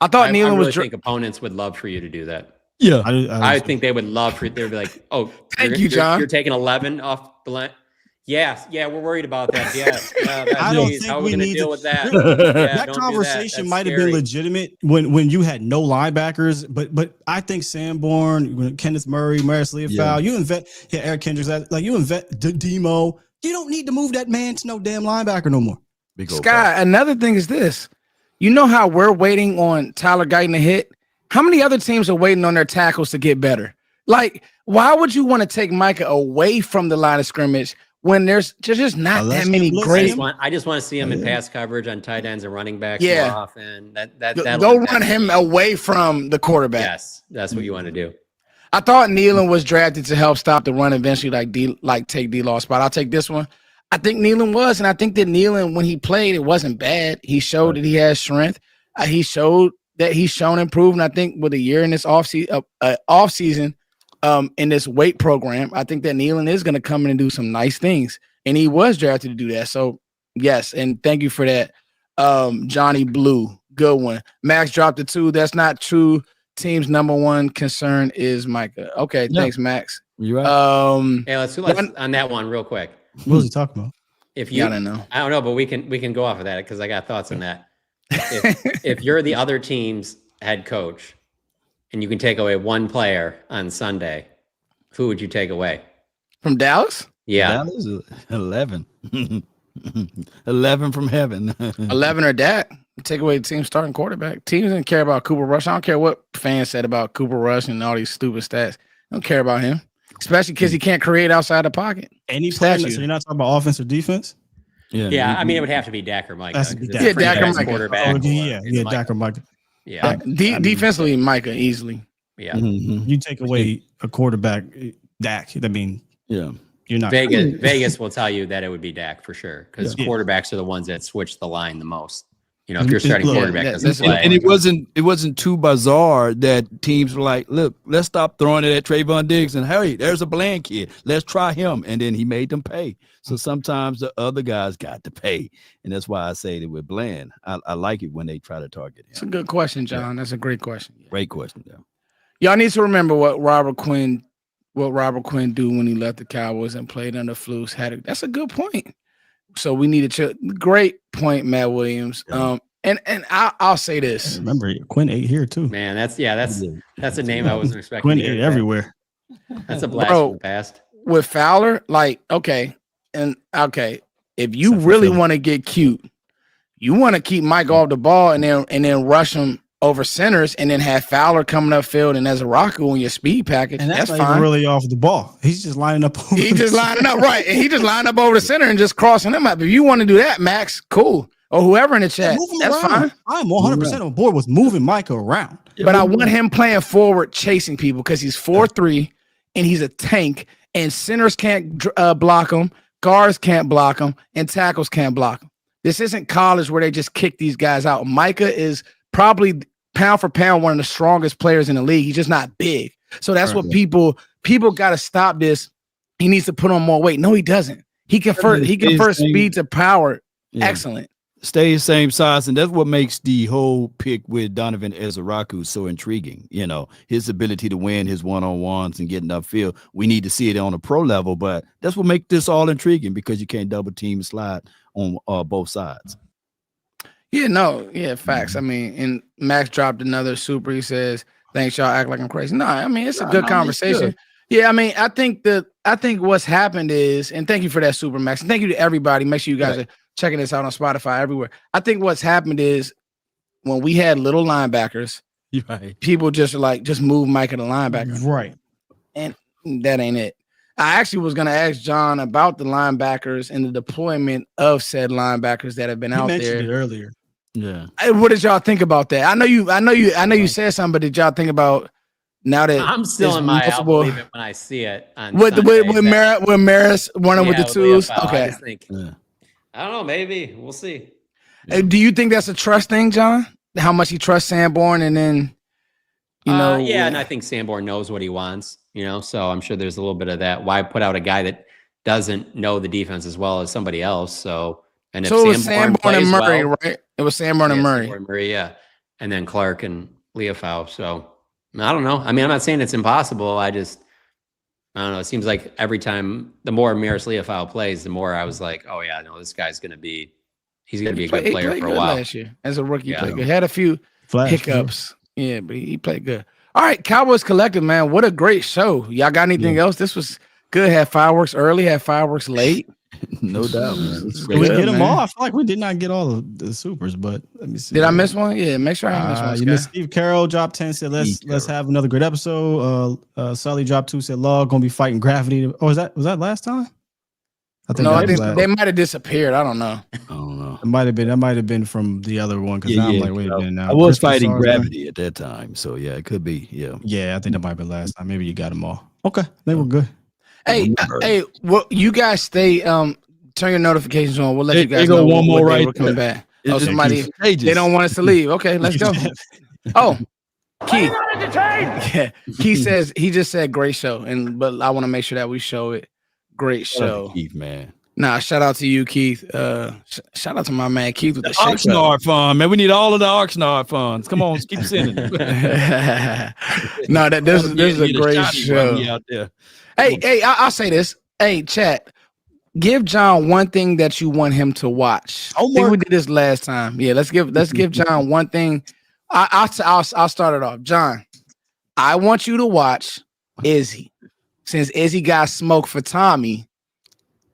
I thought Nealon was. I think opponents would love for you to do that. Yeah, I think they would love for. They'd be like, "Oh, thank you, John. You're taking 11 off the line." Yes, yeah, we're worried about that. Yes, I don't think how are we going to deal with that? That conversation might have been legitimate when you had no linebackers, but I think Sanborn, Kenneth Murray, Maris Leofow, you invest Eric Kendricks, like you invest Demo. You don't need to move that man to no damn linebacker no more. Sky, another thing is this. You know how we're waiting on Tyler Guyton to hit? How many other teams are waiting on their tackles to get better? Like, why would you want to take Micah away from the line of scrimmage when there's just not that many great? I just want to see him in pass coverage on tight ends and running backs more often. Go run him away from the quarterback. Yes, that's what you want to do. I thought Nealon was drafted to help stop the run eventually, take D-Law's spot. I'll take this one. I think Nealon was, and I think that Nealon, when he played, it wasn't bad. He showed that he has strength. He showed that he's shown improvement. I think with a year in this offseason, in this weight program, I think that Nealon is going to come in and do some nice things, and he was drafted to do that. So yes, and thank you for that, Johnny Blue. Good one. Max dropped the 2. That's not true. Team's number one concern is Micah. Okay, thanks, Max. You right? Hey, let's on that one real quick. What was he talking about? If you, I don't know, but we can go off of that because I got thoughts on that. If you're the other team's head coach and you can take away one player on Sunday, who would you take away? From Dallas? Yeah. Dallas is 11. 11 from heaven. 11 or Dak. Take away the team's starting quarterback. Teams didn't care about Cooper Rush. I don't care what fans said about Cooper Rush and all these stupid stats. Don't care about him, especially because he can't create outside the pocket. Any player, Statue. so you're not talking about offense or defense? Yeah, I mean, it would have to be Dak or Micah. Has to be 'cause Dak. it's a Yeah, Dak or franchise Micah. quarterback. Oh, yeah, or it's Micah. Dak or Micah. Yeah, Defensively, Micah easily. yeah. Mhm. You take away a quarterback, Dak. I mean, Yeah. you're not Vegas will tell you that it would be Dak for sure because Yeah. quarterbacks are the ones that switch the line the most. You know, if your starting Look, quarterback yeah, doesn't that's- play, And it wasn't too bizarre that teams were like, look, let's stop throwing it at Trevon Diggs and hey, there's a Bland kid. Let's try him. And then he made them pay. So sometimes the other guys got to pay. And that's why I say that with Bland. I like it when they try to target It's a him. good question, John. That's a great question. Great question. Yeah. Y'all need to remember what Robert Quinn do when he left the Cowboys and played under Flus. That's a good point. So we need to great point, Matt Williams. Yeah. And I'll say this. Remember, Quinn ate here too. man, that's a name I wasn't expecting. Quinn to hear ate that. everywhere. That's a blast Bro. from the past. With Fowler, like, if you Except for really Philly. want to get cute, you want to keep Mike off the ball and then rush him over centers and then have Fowler coming up field and as a Rocco in your speed package. And that's That's not fine. even really off the ball. He's just lining up. He just lining up right, and he just lining up over the center and just crossing them up. If you want to do that, Max, cool, or whoever in the chat, Move him that's around. fine. I'm 100% on board with moving Micah around. But I want him playing forward, chasing people because he's 4'3" and he's a tank. And centers can't block him, guards can't block him, and tackles can't block him. This isn't college where they just kick these guys out. Micah is probably pound for pound one of the strongest players in the league. He's just not big. So that's what people got to stop this. He needs to put on more weight. No, he doesn't. He converts speed to power. Yeah. Excellent. Stay the same size, and that's what makes the whole pick with Donovan Ezeraku so intriguing. You know, his ability to win his one-on-ones and getting upfield. We need to see it on a pro level, but that's what makes this all intriguing because you can't double team and slide on both sides. Yeah, facts. I mean, and Max dropped another super. He says, "Thanks, y'all act like I'm crazy." No, I mean it's a good conversation. Yeah, I mean, I think what's happened is, and thank you for that super, Max. And thank you to everybody. Make sure you guys are checking this out on Spotify everywhere. I think what's happened is when we had little linebackers, people just move Mike to the linebacker. Right. And that ain't it. I actually was going to ask John about the linebackers and the deployment of said linebackers that have been out there. You mentioned it earlier. Yeah. What did y'all think about that? I know you said something, but did y'all think about now that I'm still there's in my I'll multiple- believe it when I see it on with Sunday, Maris running with the twos? Leopold. I Okay. just think, I don't know, maybe we'll see. Do you think that's a trust thing, John? How much he trusts Sanborn, and then and I think Sanborn knows what he wants, so I'm sure there's a little bit of that. Why put out a guy that doesn't know the defense as well as somebody else? So if it was Sanborn and Murray, well, right? It was Sanborn and Murray. Sanborn, Murray, yeah, and then Clark and Leopold. So I don't know. I mean, I'm not saying it's impossible. I don't know. It seems like every time the more Maris Leopold plays, the more I was like, oh yeah, no, this guy's gonna be a good player for a while. Last year as a rookie. Yeah. Played good. Had a few Flash, hiccups. Yeah, but he played good. All right, Cowboys Collective, man. What a great show. Y'all got anything else? This was good. Had fireworks early, had fireworks late. No doubt, man. Did we Good, get them man. all? I feel like we did not get all of the supers, but let me see. Did I miss one? Yeah, make sure I missed one. You Scott. missed Steve Carroll dropped 10, said let's have another great episode. Sully dropped 2, said Log gonna be fighting gravity. Oh, was that last time? I that think was they might have disappeared. I don't know. I don't know. That might have been from the other one because I'm like, wait a minute now. I was Christmas fighting songs, gravity at that time, so yeah, it could be. Yeah, I think that might have been last time. Maybe you got them all. Okay, they were good. Hey, well, you guys stay. Turn your notifications on. We'll let you guys go know one more what day right we're coming there. back. Oh, somebody. Contagious. They don't want us to leave. Okay, let's go. Oh, Keith. Yeah, Keith says he just said great show, but I want to make sure that we show it. Great show, Keith, man. Nah, shout out to you, Keith. Shout out to my man Keith with the Oxnard fund, man. We need all of the Oxnard funds. Come on, keep sending them. No, this is a great show. Out there. Hey, I'll say this. Hey, chat. Give John one thing that you want him to watch. I think we did this last time. Yeah, let's give John one thing. I'll start it off. John, I want you to watch Izzy. Since Izzy got smoked for Tommy,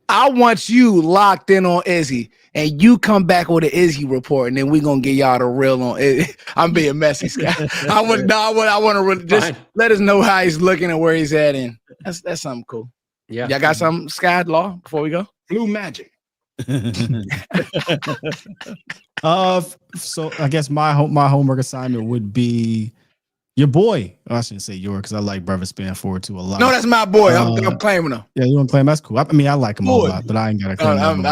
I want you locked in on Izzy. and you come back with an Izzy report, and then we're gonna get y'all the real on it. I'm being messy, Scott. I want to really just let us know how he's looking and where he's at, and that's something cool. Yeah. Y'all got something, Scott Law, before we go? Blue Magic. So I guess my homework assignment would be your boy. I shouldn't say your because I like Brother Span Forward too a lot. No, that's my boy. I'm claiming him. Yeah, you want to claim? That's cool. I mean, I like him a lot, but I ain't got to claim him.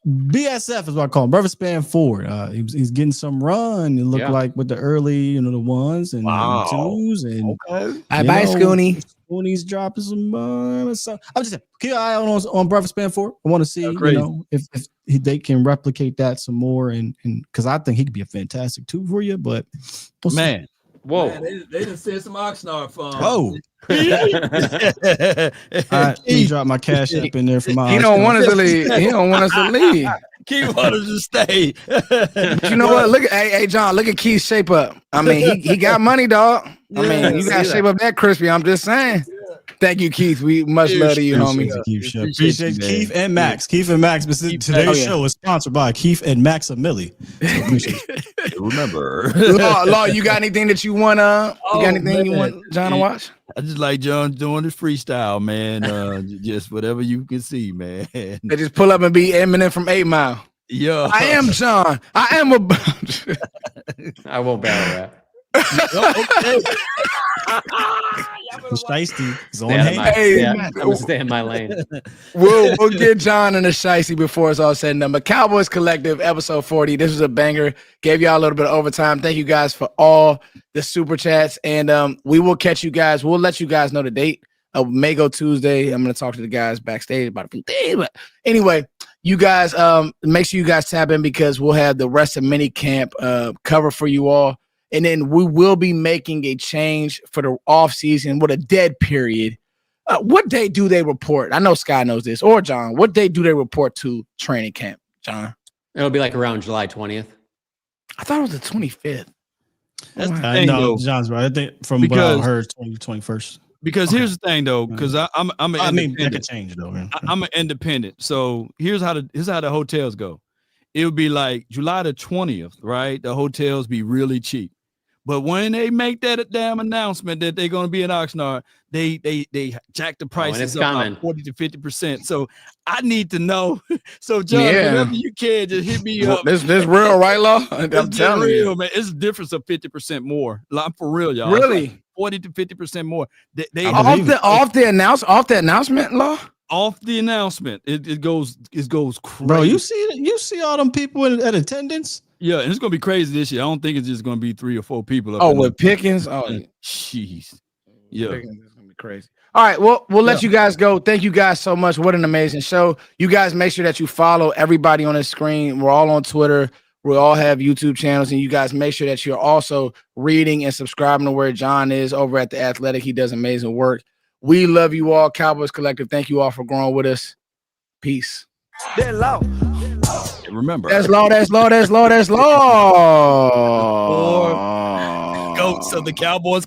BSF is what I call him. Brother Span Forward. He's getting some run. It looked like with the early, the ones and the twos and bye, Scooney. Scooney's dropping some. So I'm just saying, keep an eye on Brother Span Forward. I want to see, if they can replicate that some more, and because I think he could be a fantastic tool for you. But man. Whoa! Man, they done said some Oxnard fun. Oh, let me drop my cash app in there for my. He don't want us to leave. He don't want us to leave. Keith want us to stay. But you know what? Look at hey John. Look at Keith's shape up. I mean, he got money, dog. I mean, you got to shape up that crispy. I'm just saying. Thank you, Keith. We much love to you, homie. Appreciate Keith and Max. Keith and Max. Today's show is sponsored by Keith and Max Millie. Remember, Law, you got anything that you want? You got anything you want John to watch? I just like John doing his freestyle, man. Just whatever you can see, man. They just pull up and be Eminem from 8 Mile. Yeah, I am John. I am a. I won't battle that. Shiesty is on I'm gonna stay in my lane. We'll get John and the Shiesty before it's all said and done. But Cowboys Collective, episode 40. This was a banger. Gave y'all a little bit of overtime. Thank you guys for all the super chats, and we will catch you guys. We'll let you guys know the date. May go Tuesday. I'm gonna talk to the guys backstage about a few things. But anyway, you guys, make sure you guys tap in because we'll have the rest of minicamp cover for you all. And then we will be making a change for the off season with a dead period. What day do they report? I know Scott knows this, or John. What day do they report to training camp, John? It'll be like around July 20th. I thought it was the 25th. That's the thing, though. John's right. I think from what I heard, 21st. Because here's the thing, though. Because I'm an independent. That could change, though. Man. I'm an independent. So here's how the hotels go. It would be like July the 20th, right? The hotels be really cheap. But when they make that damn announcement that they're going to be in Oxnard, they jack the prices up by 40 to 50%. So I need to know. So John, whenever you can, just hit me up. This real, right, Law? I'm telling you, man. It's a difference of 50% more. I'm for real, y'all. Really, like 40 to 50% more. They off the announcement, Law. Off the announcement, it goes crazy. Bro, you see all them people at attendance. Yeah, and it's gonna be crazy this year. I don't think it's just gonna be 3 or 4 people. With Pickens? Oh, jeez. Yeah, Pickens is gonna be crazy. All right, well, we'll let you guys go. Thank you guys so much. What an amazing show. You guys make sure that you follow everybody on the screen. We're all on Twitter. We all have YouTube channels, and you guys make sure that you're also reading and subscribing to where John is over at The Athletic. He does amazing work. We love you all, Cowboys Collective. Thank you all for growing with us. Peace. Remember, that's law. Goats of the Cowboys